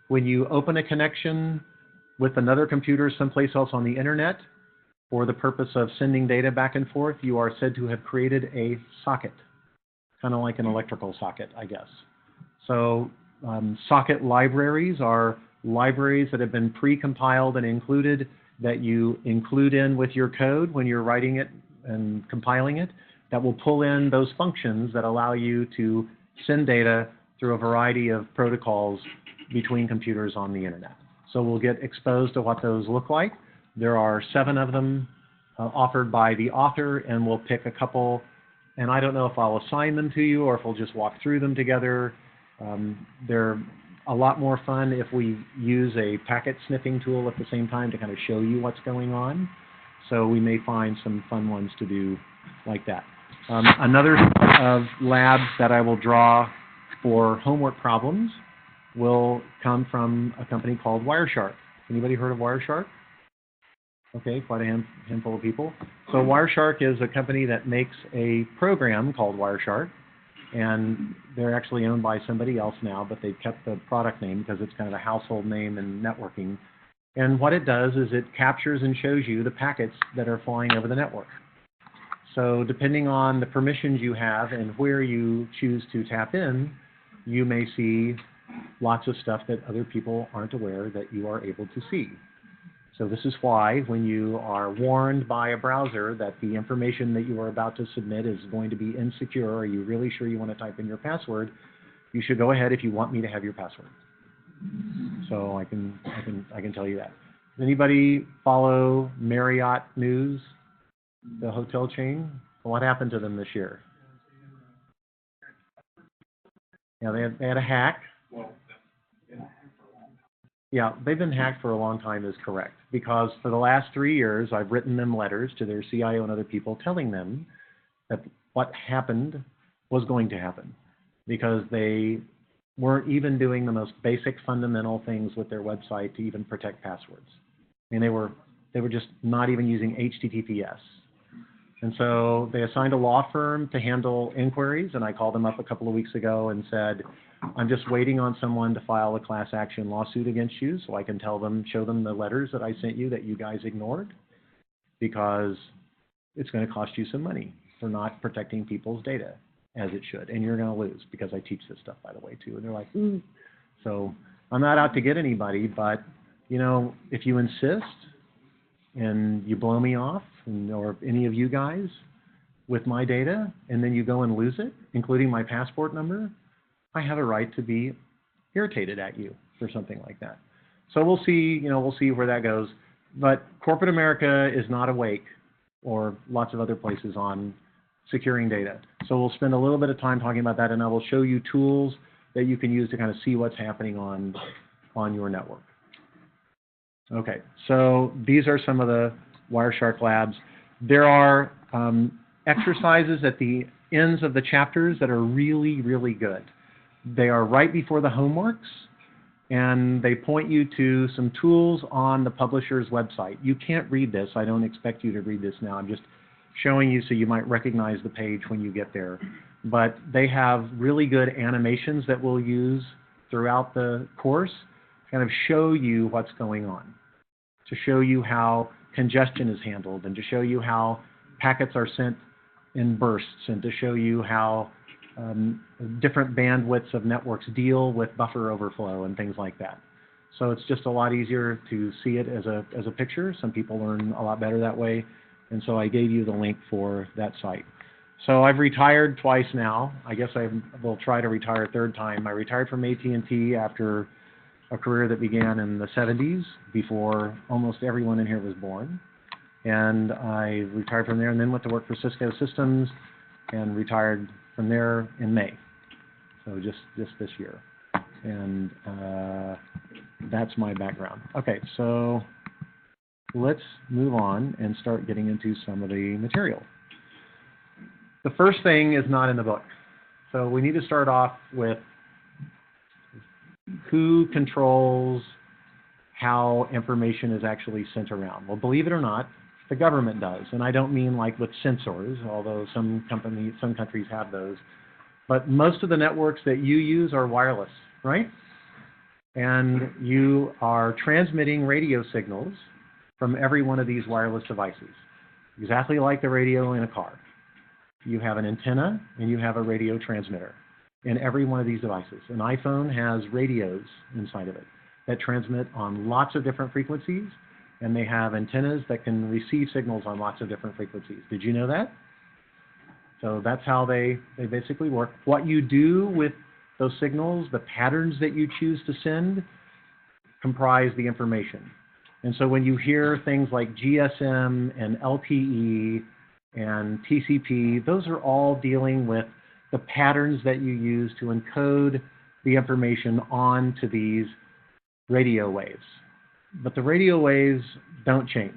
When you open a connection with another computer someplace else on the internet for the purpose of sending data back and forth, you are said to have created a socket, kind of like an electrical socket, I guess. So socket libraries are libraries that have been pre-compiled and included that you include in with your code when you're writing it and compiling it, that will pull in those functions that allow you to send data through a variety of protocols between computers on the internet. So we'll get exposed to what those look like. There are 7 of them offered by the author, and we'll pick a couple, and I don't know if I'll assign them to you or if we'll just walk through them together. They're a lot more fun if we use a packet sniffing tool at the same time to kind of show you what's going on. So we may find some fun ones to do like that. Another of labs that I will draw for homework problems will come from a company called Wireshark. Anybody heard of Wireshark? Okay, quite a handful of people. So Wireshark is a company that makes a program called Wireshark, and they're actually owned by somebody else now, but they've kept the product name because it's kind of a household name in networking. And what it does is it captures and shows you the packets that are flying over the network. So depending on the permissions you have and where you choose to tap in, you may see lots of stuff that other people aren't aware that you are able to see. So this is why when you are warned by a browser that the information that you are about to submit is going to be insecure, or you're really sure you want to type in your password, you should go ahead if you want me to have your password. So I can tell you that. Does anybody follow Marriott News, the hotel chain? What happened to them this year? Yeah, they had a hack. Yeah, they've been hacked for a long time is correct, because for the last 3 years I've written them letters to their CIO and other people telling them that what happened was going to happen, because they weren't even doing the most basic fundamental things with their website to even protect passwords. I mean, they were just not even using HTTPS. And so they assigned a law firm to handle inquiries, and I called them up a couple of weeks ago and said, I'm just waiting on someone to file a class action lawsuit against you so I can show them the letters that I sent you that you guys ignored, because it's going to cost you some money for not protecting people's data as it should. And you're going to lose, because I teach this stuff, by the way, too. And they're like, ooh. So I'm not out to get anybody, but, you know, if you insist and you blow me off, or any of you guys, with my data, and then you go and lose it, including my passport number, I have a right to be irritated at you for something like that. So we'll see, we'll see where that goes. But corporate America is not awake, or lots of other places, on securing data. So we'll spend a little bit of time talking about that, and I will show you tools that you can use to kind of see what's happening on your network. Okay, so these are some of the Wireshark labs. There are exercises at the ends of the chapters that are really, really good. They are right before the homeworks, and they point you to some tools on the publisher's website. You can't read this. I don't expect you to read this now. I'm just showing you so you might recognize the page when you get there. But they have really good animations that we'll use throughout the course to kind of show you what's going on, to show you how congestion is handled, and to show you how packets are sent in bursts, and to show you how different bandwidths of networks deal with buffer overflow and things like that. So it's just a lot easier to see it as a picture. Some people learn a lot better that way, and so I gave you the link for that site. So I've retired twice now. I guess I will try to retire a third time. I retired from AT&T after a career that began in the 70s, before almost everyone in here was born. And I retired from there and then went to work for Cisco Systems and retired from there in May. So just this year. And that's my background. Okay, so let's move on and start getting into some of the material. The first thing is not in the book. So we need to start off with who controls how information is actually sent around. Well, believe it or not, the government does. And I don't mean like with sensors, although some countries have those. But most of the networks that you use are wireless, right? And you are transmitting radio signals from every one of these wireless devices, exactly like the radio in a car. You have an antenna and you have a radio transmitter in every one of these devices. An iPhone has radios inside of it that transmit on lots of different frequencies, and they have antennas that can receive signals on lots of different frequencies. Did you know that? So that's how they basically work. What you do with those signals, the patterns that you choose to send, comprise the information. And so when you hear things like GSM and LTE and TCP, those are all dealing with the patterns that you use to encode the information onto these radio waves. But the radio waves don't change.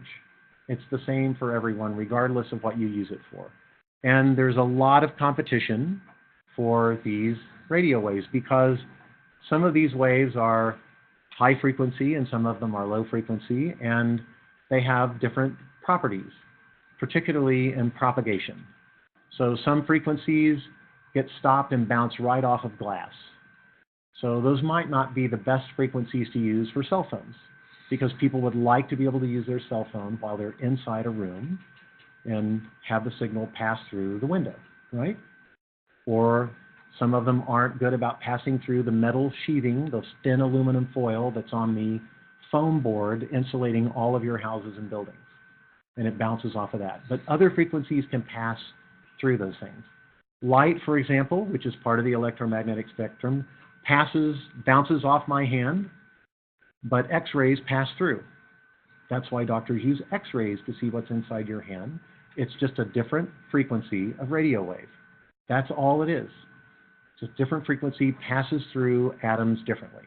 It's the same for everyone, regardless of what you use it for. And there's a lot of competition for these radio waves because some of these waves are high frequency and some of them are low frequency, and they have different properties, particularly in propagation. So some frequencies get stopped and bounce right off of glass. So those might not be the best frequencies to use for cell phones, because people would like to be able to use their cell phone while they're inside a room and have the signal pass through the window, right? Or some of them aren't good about passing through the metal sheathing, the thin aluminum foil that's on the foam board insulating all of your houses and buildings, and it bounces off of that. But other frequencies can pass through those things. Light, for example, which is part of the electromagnetic spectrum, bounces off my hand, but X-rays pass through. That's why doctors use X-rays to see what's inside your hand. It's just a different frequency of radio wave. That's all it is. It's a different frequency, passes through atoms differently.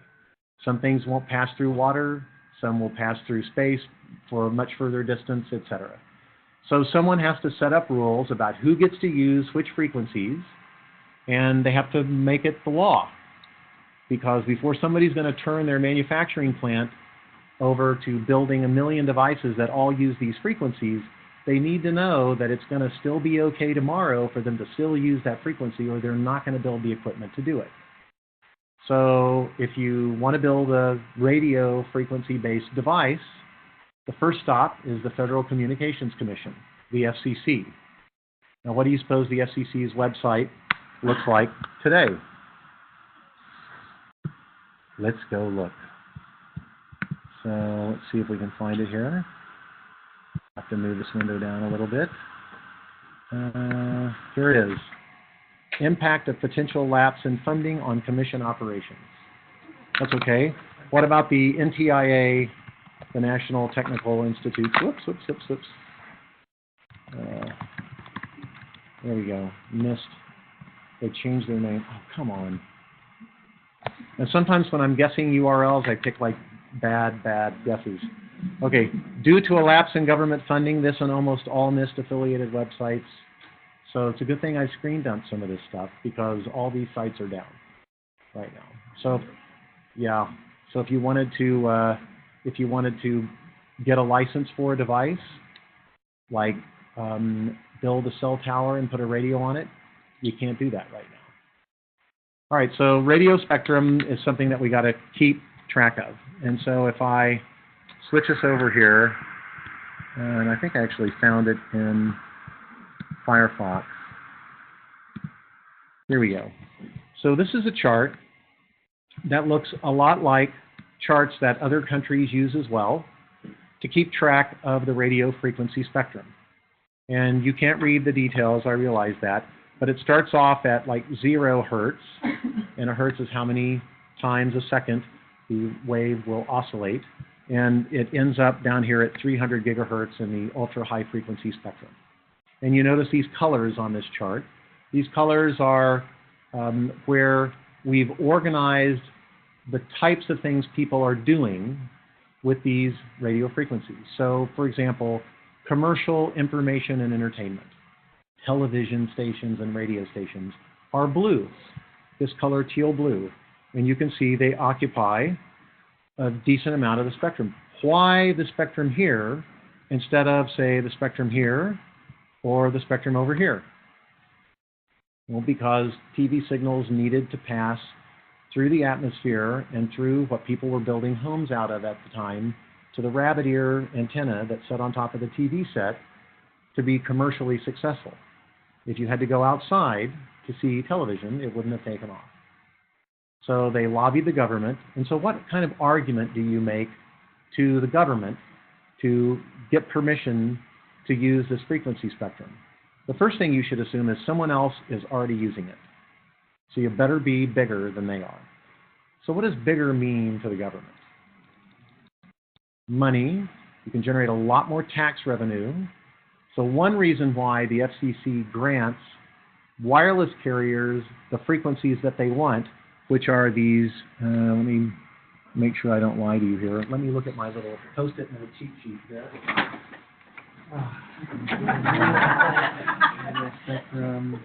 Some things won't pass through water, some will pass through space for a much further distance, etc. So someone has to set up rules about who gets to use which frequencies, and they have to make it the law. Because before somebody's going to turn their manufacturing plant over to building 1 million devices that all use these frequencies, they need to know that it's going to still be okay tomorrow for them to still use that frequency, or they're not going to build the equipment to do it. So if you want to build a radio frequency-based device, the first stop is the Federal Communications Commission, the FCC. Now, what do you suppose the FCC's website looks like today? Let's go look. So let's see if we can find it here. I have to move this window down a little bit. Here it is. Impact of potential lapse in funding on commission operations. That's okay. What about the NTIA, the National Technical Institute? Whoops. There we go. Missed. They changed their name. Oh, come on. And sometimes when I'm guessing URLs, I pick like bad guesses. Okay, due to a lapse in government funding, this and almost all NIST affiliated websites. So it's a good thing I screen dumped some of this stuff because all these sites are down right now. So yeah, So if you wanted to get a license for a device, like build a cell tower and put a radio on it, you can't do that right now. All right, so radio spectrum is something that we got to keep track of. And so if I switch us over here, and I think I actually found it in Firefox. Here we go. So this is a chart that looks a lot like charts that other countries use as well to keep track of the radio frequency spectrum. And you can't read the details, I realize that, but it starts off at like 0 hertz, and a hertz is how many times a second the wave will oscillate, and it ends up down here at 300 gigahertz in the ultra-high frequency spectrum. And you notice these colors on this chart. These colors are where we've organized the types of things people are doing with these radio frequencies. So, for example, commercial information and entertainment, television stations and radio stations are blue, this color teal blue. And you can see they occupy a decent amount of the spectrum. Why the spectrum here instead of, say, the spectrum here or the spectrum over here? Well, because TV signals needed to pass through the atmosphere and through what people were building homes out of at the time to the rabbit ear antenna that sat on top of the TV set to be commercially successful. If you had to go outside to see television, it wouldn't have taken off. So they lobbied the government. And so what kind of argument do you make to the government to get permission to use this frequency spectrum? The first thing you should assume is someone else is already using it. So you better be bigger than they are. So what does bigger mean to the government? Money. You can generate a lot more tax revenue. So one reason why the FCC grants wireless carriers the frequencies that they want, which are these, let me make sure I don't lie to you here. Let me look at my little Post-it note cheat sheet there. Spectrum,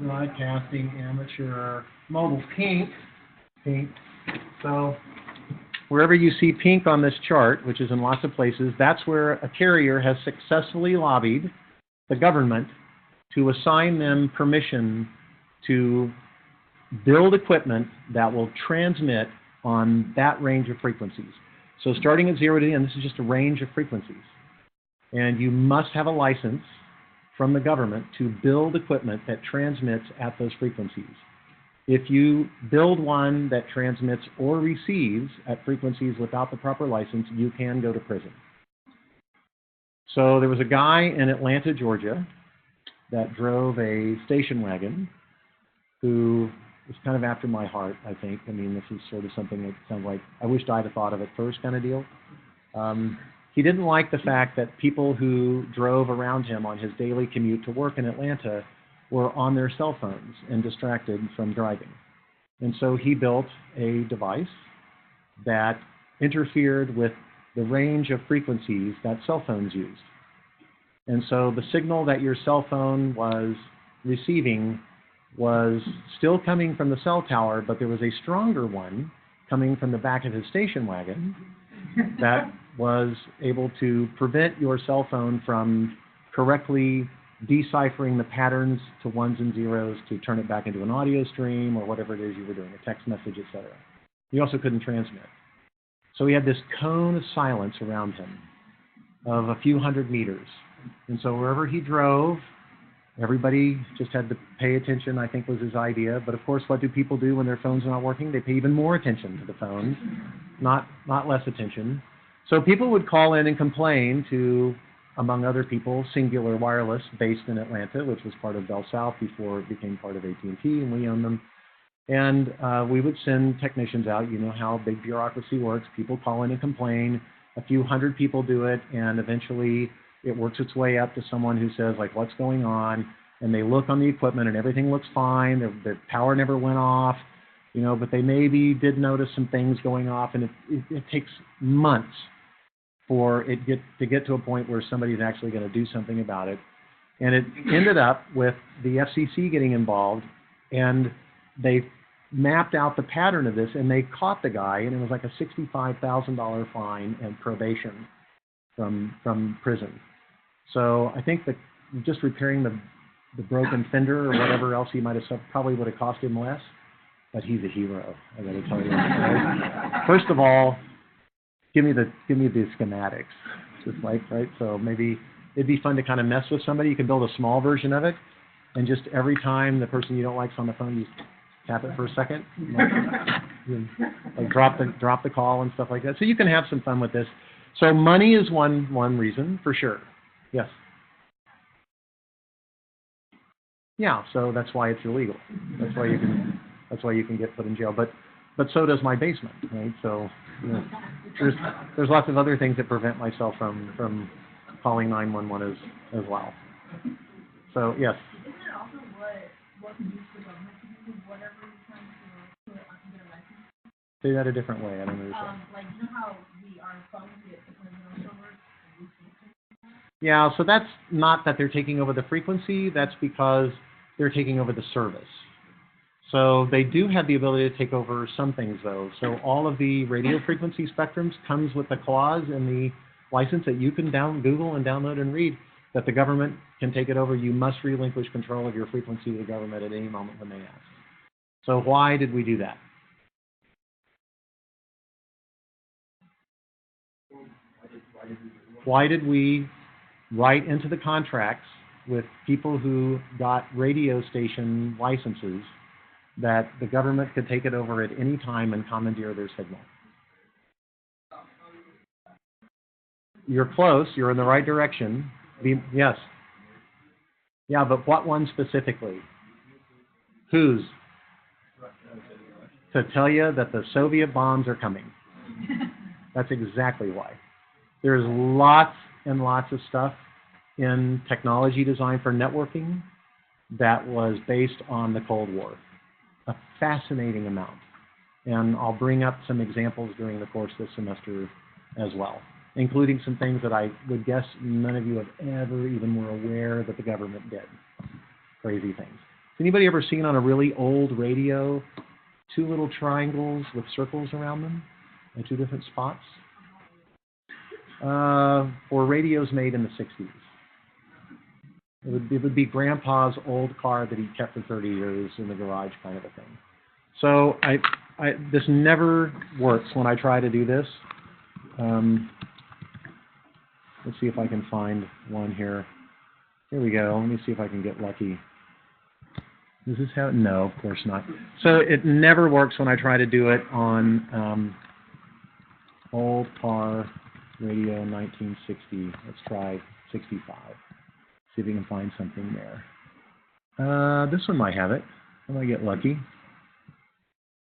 broadcasting, amateur, mobile, pink. So wherever you see pink on this chart, which is in lots of places, that's where a carrier has successfully lobbied the government to assign them permission to build equipment that will transmit on that range of frequencies. So starting at 0 to 10, this is just a range of frequencies. And you must have a license from the government to build equipment that transmits at those frequencies. If you build one that transmits or receives at frequencies without the proper license, you can go to prison. So there was a guy in Atlanta, Georgia, that drove a station wagon who is kind of after my heart, I think. I mean, this is sort of something that sounds like, I wished I'd have thought of it first kind of deal. He didn't like the fact that people who drove around him on his daily commute to work in Atlanta were on their cell phones and distracted from driving. And so he built a device that interfered with the range of frequencies that cell phones used. And so the signal that your cell phone was receiving was still coming from the cell tower, but there was a stronger one coming from the back of his station wagon that was able to prevent your cell phone from correctly deciphering the patterns to ones and zeros to turn it back into an audio stream or whatever it is you were doing, a text message, etc. You also couldn't transmit. So he had this cone of silence around him of a few hundred meters. And so wherever he drove, everybody just had to pay attention, I think was his idea. But of course, what do people do when their phone's not working? They pay even more attention to the phone, not less attention. So people would call in and complain to, among other people, Singular Wireless, based in Atlanta, which was part of Bell South before it became part of AT&T, and we owned them. And we would send technicians out. You know how big bureaucracy works. People call in and complain. A few hundred people do it, and eventually it works its way up to someone who says, like, what's going on? And they look on the equipment, and everything looks fine. The power never went off, you know, but they maybe did notice some things going off, and it takes months for it to get to a point where somebody's actually going to do something about it. And it ended up with the FCC getting involved, and they mapped out the pattern of this, and they caught the guy, and it was like a $65,000 fine and probation from prison. So I think that just repairing the broken fender or whatever else he might have suffered probably would have cost him less. But he's a hero, I got to tell you. Right? First of all, give me the schematics, just like, right. So maybe it'd be fun to kind of mess with somebody. You can build a small version of it, and just every time the person you don't like's on the phone, you just tap it for a second, like drop the call and stuff like that. So you can have some fun with this. So money is one reason for sure. Yes. Yeah. So that's why it's illegal. That's why you can get put in jail. But so does my basement, right? So there's lots of other things that prevent myself from calling 911 as well. So yes. Isn't it also what can use the government to do whatever you're trying to put on their license? Say that a different way. I don't know what you're saying. Like, you know how our phones get the presidential work? Yeah, so that's not that they're taking over the frequency. That's because they're taking over the service. So they do have the ability to take over some things, though. So all of the radio frequency spectrums comes with a clause in the license that you can Google and download and read that the government can take it over. You must relinquish control of your frequency to the government at any moment when they ask. So why did we do that? Why did we write into the contracts with people who got radio station licenses that the government could take it over at any time and commandeer their signal? You're close. You're in the right direction. Yes. Yeah, but what one specifically? Whose? To tell you that the Soviet bombs are coming. That's exactly why. There's lots and lots of stuff in technology design for networking that was based on the Cold War. A fascinating amount. And I'll bring up some examples during the course this semester as well, including some things that I would guess none of you have ever even were aware that the government did. Crazy things. Has anybody ever seen on a really old radio two little triangles with circles around them in two different spots? For radios made in the 60s. It would be Grandpa's old car that he kept for 30 years in the garage, kind of a thing. So this never works when I try to do this. Let's see if I can find one here. Here we go. Let me see if I can get lucky. Is this how? No, of course not. So it never works when I try to do it on old car radio 1960. Let's try 65. See if we can find something there. This one might have it. I might get lucky.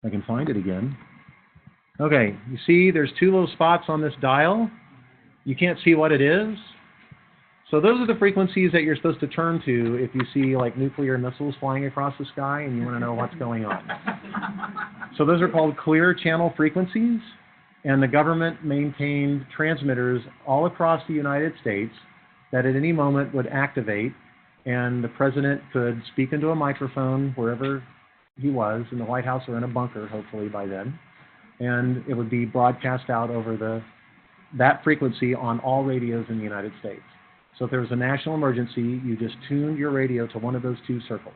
I can find it again. Okay, you see there's two little spots on this dial. You can't see what it is. So those are the frequencies that you're supposed to turn to if you see like nuclear missiles flying across the sky and you want to know what's going on. So those are called clear channel frequencies, and the government maintained transmitters all across the United States that at any moment would activate, and the president could speak into a microphone wherever he was, in the White House or in a bunker, hopefully by then, and it would be broadcast out over that frequency on all radios in the United States. So if there was a national emergency, you just tuned your radio to one of those two circles.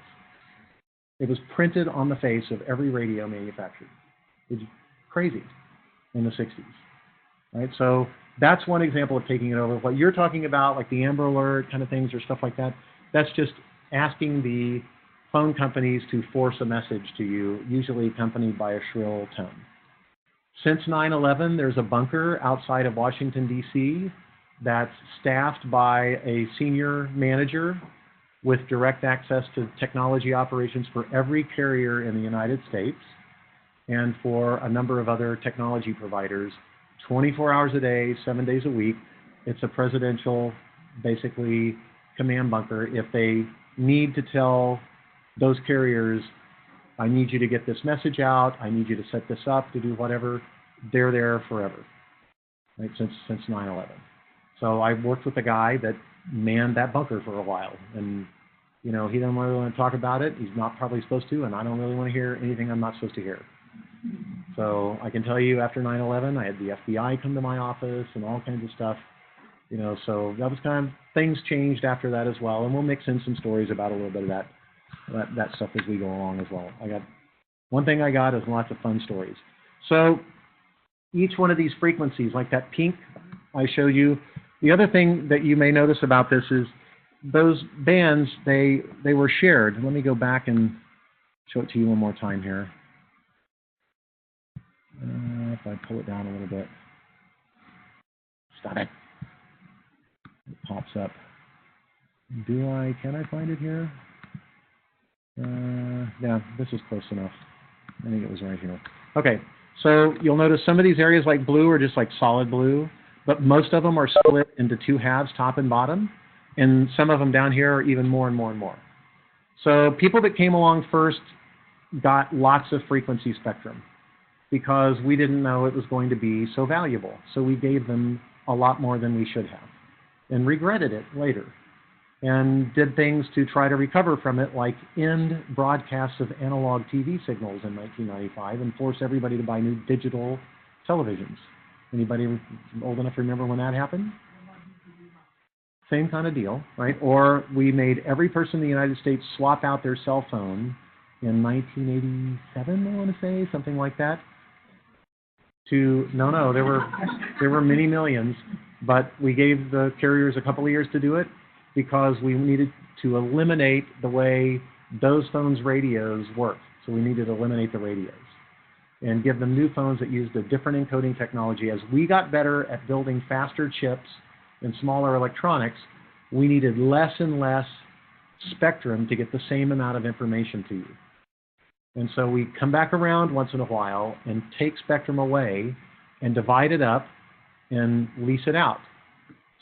It was printed on the face of every radio manufactured. It's crazy in the 60s. Right? So that's one example of taking it over. What you're talking about, like the Amber Alert kind of things or stuff like that, that's just asking the phone companies to force a message to you, usually accompanied by a shrill tone. Since 9/11, there's a bunker outside of Washington, D.C. that's staffed by a senior manager with direct access to technology operations for every carrier in the United States and for a number of other technology providers, 24 hours a day, 7 days a week. It's a presidential, basically, command bunker. If they need to tell those carriers, I need you to get this message out, I need you to set this up, to do whatever, they're there forever, right, since 9/11. So I worked with a guy that manned that bunker for a while, and You know, he doesn't really want to talk about it. He's not probably supposed to, and I don't really want to hear anything I'm not supposed to hear. So I can tell you after 9/11, I had the FBI come to my office and all kinds of stuff. You know, so that was kind of, things changed after that as well, and we'll mix in some stories about a little bit of that stuff as we go along as well. One thing I got is lots of fun stories. So each one of these frequencies, like that pink I showed you, the other thing that you may notice about this is those bands, they were shared. Let me go back and show it to you one more time here. If I pull it down a little bit. Stop it. It pops up. Can I find it here? Yeah, this is close enough. I think it was right here. Okay, so you'll notice some of these areas like blue are just like solid blue, but most of them are split into two halves, top and bottom, and some of them down here are even more and more and more. So people that came along first got lots of frequency spectrum because we didn't know it was going to be so valuable. So we gave them a lot more than we should have and regretted it later and did things to try to recover from it, like end broadcasts of analog TV signals in 1995 and force everybody to buy new digital televisions. Anybody old enough to remember when that happened? Same kind of deal, right? Or we made every person in the United States swap out their cell phone in 1987, I want to say, something like that. No, there were many millions, but we gave the carriers a couple of years to do it because we needed to eliminate the way those phones' radios work. So we needed to eliminate the radios and give them new phones that used a different encoding technology. As we got better at building faster chips and smaller electronics, we needed less and less spectrum to get the same amount of information to you. And so we come back around once in a while and take spectrum away and divide it up and lease it out.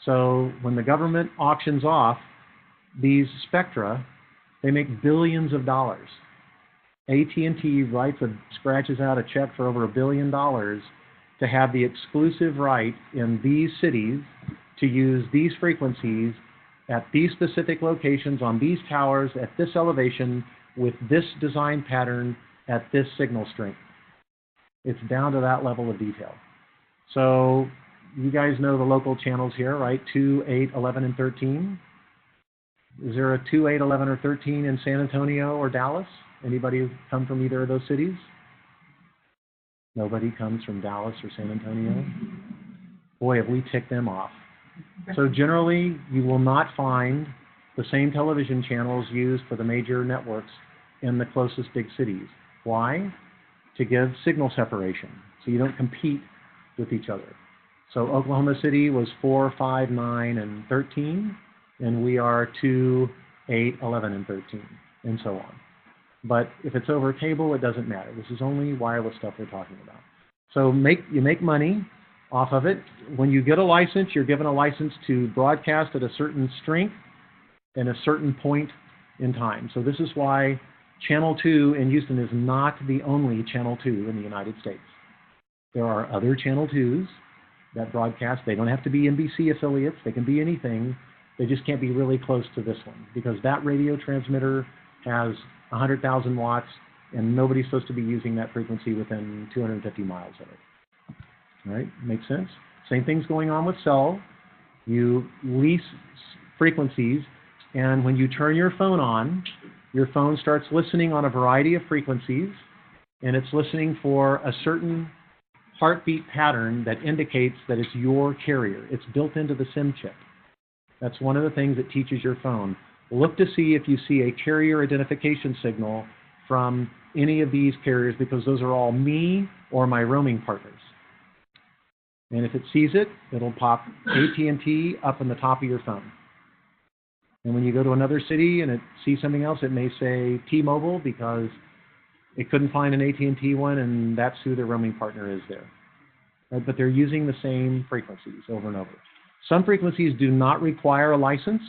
So when the government auctions off these spectra, they make billions of dollars. AT&T scratches out a check for over $1 billion to have the exclusive right in these cities to use these frequencies at these specific locations on these towers at this elevation with this design pattern at this signal strength. It's down to that level of detail. So you guys know the local channels here, right? 2, 8, 11, and 13. Is there a 2, 8, 11, or 13 in San Antonio or Dallas? Anybody come from either of those cities? Nobody comes from Dallas or San Antonio? Boy, have we ticked them off. So generally, you will not find the same television channels used for the major networks in the closest big cities. Why? To give signal separation, so you don't compete with each other. So Oklahoma City was 4, 5, 9, and 13, and we are 2, 8, 11, and 13, and so on. But if it's over cable, it doesn't matter. This is only wireless stuff we're talking about. So you make money off of it. When you get a license, you're given a license to broadcast at a certain strength and a certain point in time. So this is why Channel 2 in Houston is not the only Channel 2 in the United States. There are other Channel 2s that broadcast. They don't have to be NBC affiliates. They can be anything. They just can't be really close to this one because that radio transmitter has 100,000 watts and nobody's supposed to be using that frequency within 250 miles of it. All right, makes sense? Same thing's going on with cell. You lease frequencies, and when you turn your phone on, your phone starts listening on a variety of frequencies, and it's listening for a certain heartbeat pattern that indicates that it's your carrier. It's built into the SIM chip. That's one of the things that teaches your phone. Look to see if you see a carrier identification signal from any of these carriers because those are all me or my roaming partners. And if it sees it, it'll pop AT&T up in the top of your phone. And when you go to another city and it sees something else, it may say T-Mobile because it couldn't find an AT&T one, and that's who their roaming partner is there. Right? But they're using the same frequencies over and over. Some frequencies do not require a license.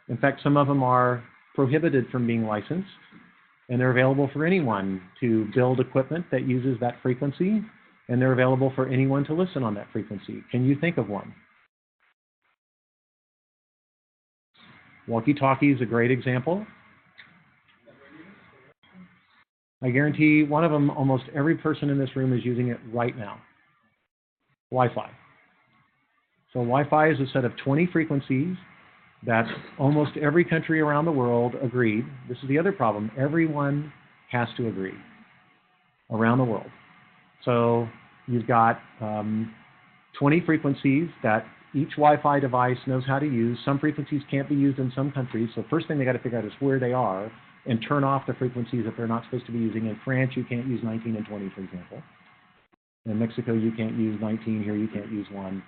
In fact, some of them are prohibited from being licensed, and they're available for anyone to build equipment that uses that frequency, and they're available for anyone to listen on that frequency. Can you think of one? Walkie-talkie is a great example. I guarantee one of them, almost every person in this room is using it right now. Wi-Fi. So Wi-Fi is a set of 20 frequencies that almost every country around the world agreed. This is the other problem. Everyone has to agree around the world. So you've got 20 frequencies that each Wi-Fi device knows how to use. Some frequencies can't be used in some countries. So first thing they got to figure out is where they are and turn off the frequencies that they're not supposed to be using. In France, you can't use 19 and 20, for example. In Mexico, you can't use 19. Here, you can't use 1.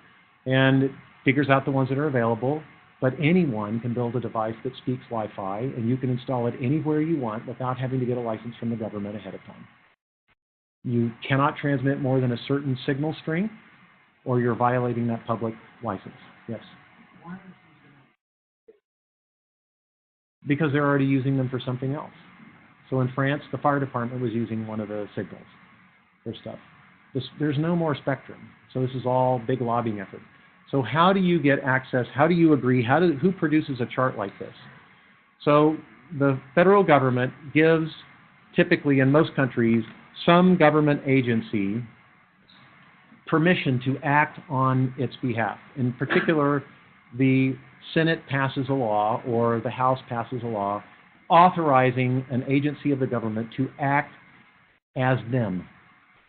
And it figures out the ones that are available. But anyone can build a device that speaks Wi-Fi, and you can install it anywhere you want without having to get a license from the government ahead of time. You cannot transmit more than a certain signal strength, or you're violating that public license. Yes? Because they're already using them for something else. So in France, the fire department was using one of the signals for stuff. There's no more spectrum. So this is all big lobbying effort. So how do you get access? How do you agree? Who produces a chart like this? So the federal government gives, typically in most countries, some government agency permission to act on its behalf. In particular, the Senate passes a law or the House passes a law authorizing an agency of the government to act as them.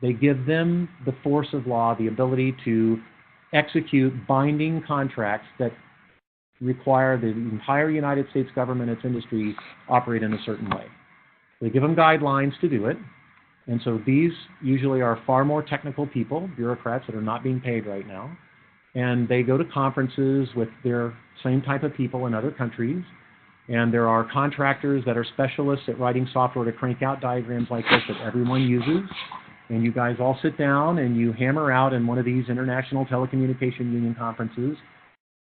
They give them the force of law, the ability to execute binding contracts that require the entire United States government, its industry, operate in a certain way. They give them guidelines to do it. And so these usually are far more technical people, bureaucrats that are not being paid right now. And they go to conferences with their same type of people in other countries. And there are contractors that are specialists at writing software to crank out diagrams like this that everyone uses. And you guys all sit down and you hammer out in one of these International Telecommunication Union conferences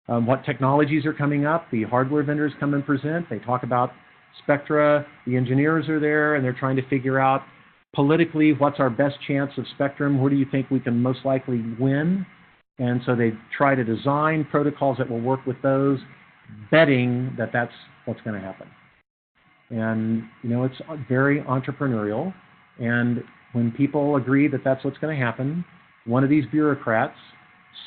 what technologies are coming up. The hardware vendors come and present. They talk about spectra. The engineers are there and they're trying to figure out politically what's our best chance of spectrum. Where do you think we can most likely win? And so they try to design protocols that will work with those, betting that that's what's going to happen. And, you know, it's very entrepreneurial. And when people agree that that's what's going to happen, one of these bureaucrats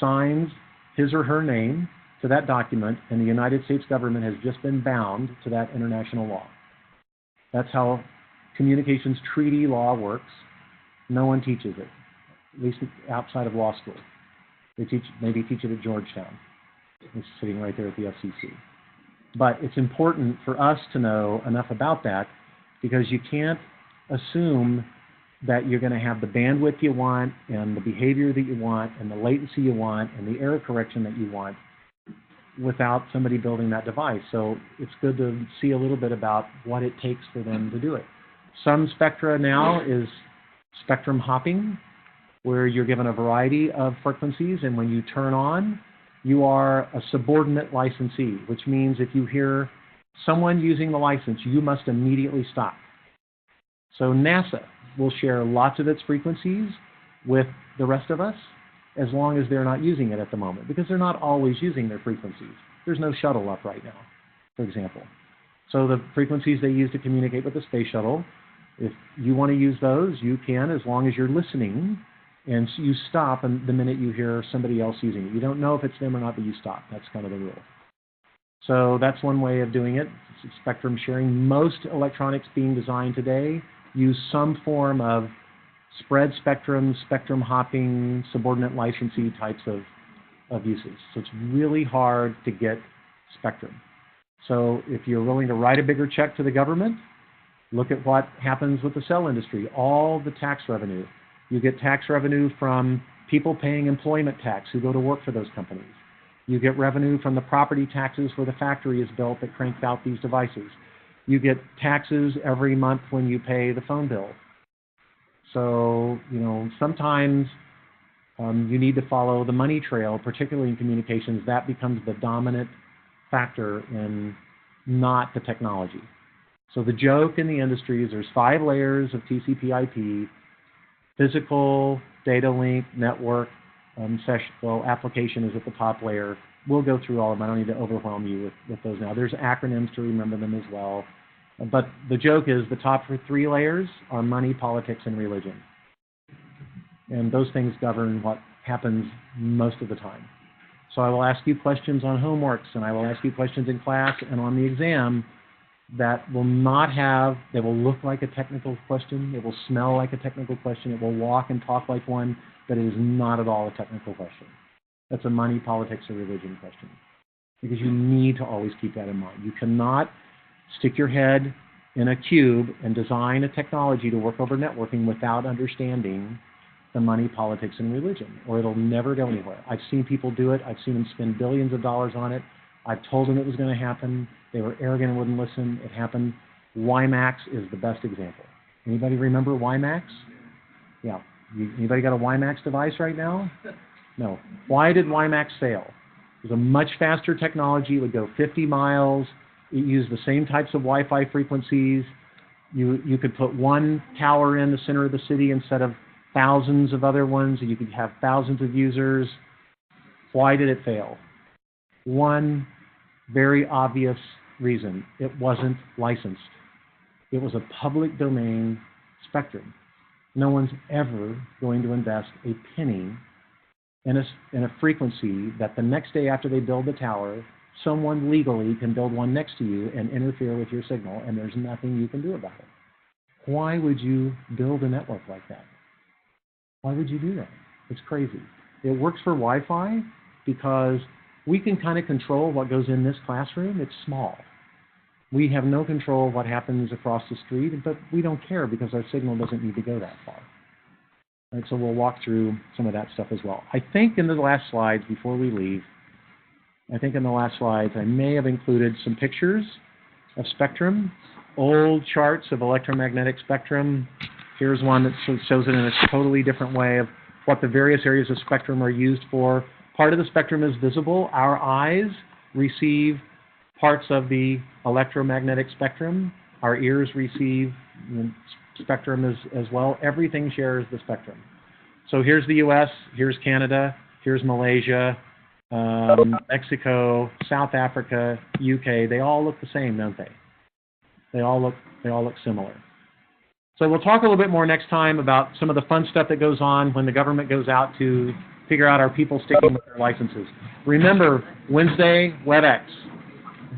signs his or her name to that document, and the United States government has just been bound to that international law. That's how communications treaty law works. No one teaches it, at least outside of law school. They maybe teach it at Georgetown. It's sitting right there at the FCC. But it's important for us to know enough about that because you can't assume that you're going to have the bandwidth you want and the behavior that you want and the latency you want and the error correction that you want without somebody building that device. So it's good to see a little bit about what it takes for them to do it. Some spectra now is spectrum hopping, where you're given a variety of frequencies, and when you turn on, you are a subordinate licensee, which means if you hear someone using the license, you must immediately stop. So NASA will share lots of its frequencies with the rest of us as long as they're not using it at the moment, because they're not always using their frequencies. There's no shuttle up right now, for example. So the frequencies they use to communicate with the space shuttle, if you want to use those, you can, as long as you're listening, and you stop the minute you hear somebody else using it. You don't know if it's them or not, but you stop. That's kind of the rule. So that's one way of doing it. It's spectrum sharing. Most electronics being designed today use some form of spread spectrum, spectrum hopping, subordinate licensee types of uses. So it's really hard to get spectrum. So if you're willing to write a bigger check to the government, look at what happens with the cell industry. All the tax revenue. You get tax revenue from people paying employment tax who go to work for those companies. You get revenue from the property taxes where the factory is built that cranks out these devices. You get taxes every month when you pay the phone bill. So, you know, sometimes you need to follow the money trail, particularly in communications. That becomes the dominant factor in not the technology. So the joke in the industry is there's 5 layers of TCP/IP, physical, data link, network, application is at the top layer. We'll go through all of them. I don't need to overwhelm you with those now. There's acronyms to remember them as well. But the joke is the top 3 layers are money, politics, and religion. And those things govern what happens most of the time. So I will ask you questions on homeworks, and I will ask you questions in class and on the exam that will not have, they will look like a technical question, it will smell like a technical question, it will walk and talk like one, but it is not at all a technical question. That's a money, politics, or religion question. Because you need to always keep that in mind. You cannot stick your head in a cube and design a technology to work over networking without understanding the money, politics, and religion, or it'll never go anywhere. I've seen people do it. I've seen them spend billions of dollars on it. I've told them it was going to happen. They were arrogant and wouldn't listen. It happened. WiMAX is the best example. Anybody remember WiMAX? Yeah. Anybody got a WiMAX device right now? No. Why did WiMAX fail? It was a much faster technology. It would go 50 miles. It used the same types of Wi-Fi frequencies. You could put one tower in the center of the city instead of thousands of other ones, and you could have thousands of users. Why did it fail? One very obvious reason. It wasn't licensed. It was a public domain spectrum. No one's ever going to invest a penny in a frequency that the next day after they build the tower, someone legally can build one next to you and interfere with your signal, and there's nothing you can do about it. Why would you build a network like that? Why would you do that? It's crazy. It works for Wi-Fi because we can kind of control what goes in this classroom. It's small. We have no control of what happens across the street, but we don't care because our signal doesn't need to go that far. Right, so we'll walk through some of that stuff as well. I think in the last slides, before we leave, I may have included some pictures of spectrum, old charts of electromagnetic spectrum. Here's one that shows it in a totally different way of what the various areas of spectrum are used for. Part of the spectrum is visible. Our eyes receive parts of the electromagnetic spectrum. Our ears receive spectrum as well. Everything shares the spectrum. So here's the US, here's Canada, here's Malaysia, Mexico, South Africa, UK. They all look the same, don't they? They all look similar. So we'll talk a little bit more next time about some of the fun stuff that goes on when the government goes out to figure out are people sticking with their licenses. Remember, Wednesday, WebEx.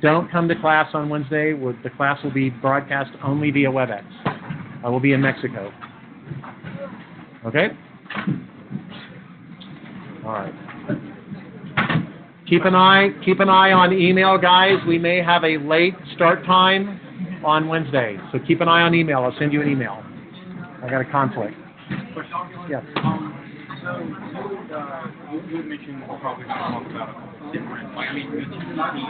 Don't come to class on Wednesday. The class will be broadcast only via WebEx. I will be in Mexico. Okay? All right. Keep an eye on email, guys. We may have a late start time on Wednesday, so keep an eye on email. I'll send you an email. I got a conflict. Yes. So you had mentioned we're probably going to talk about different, the norm,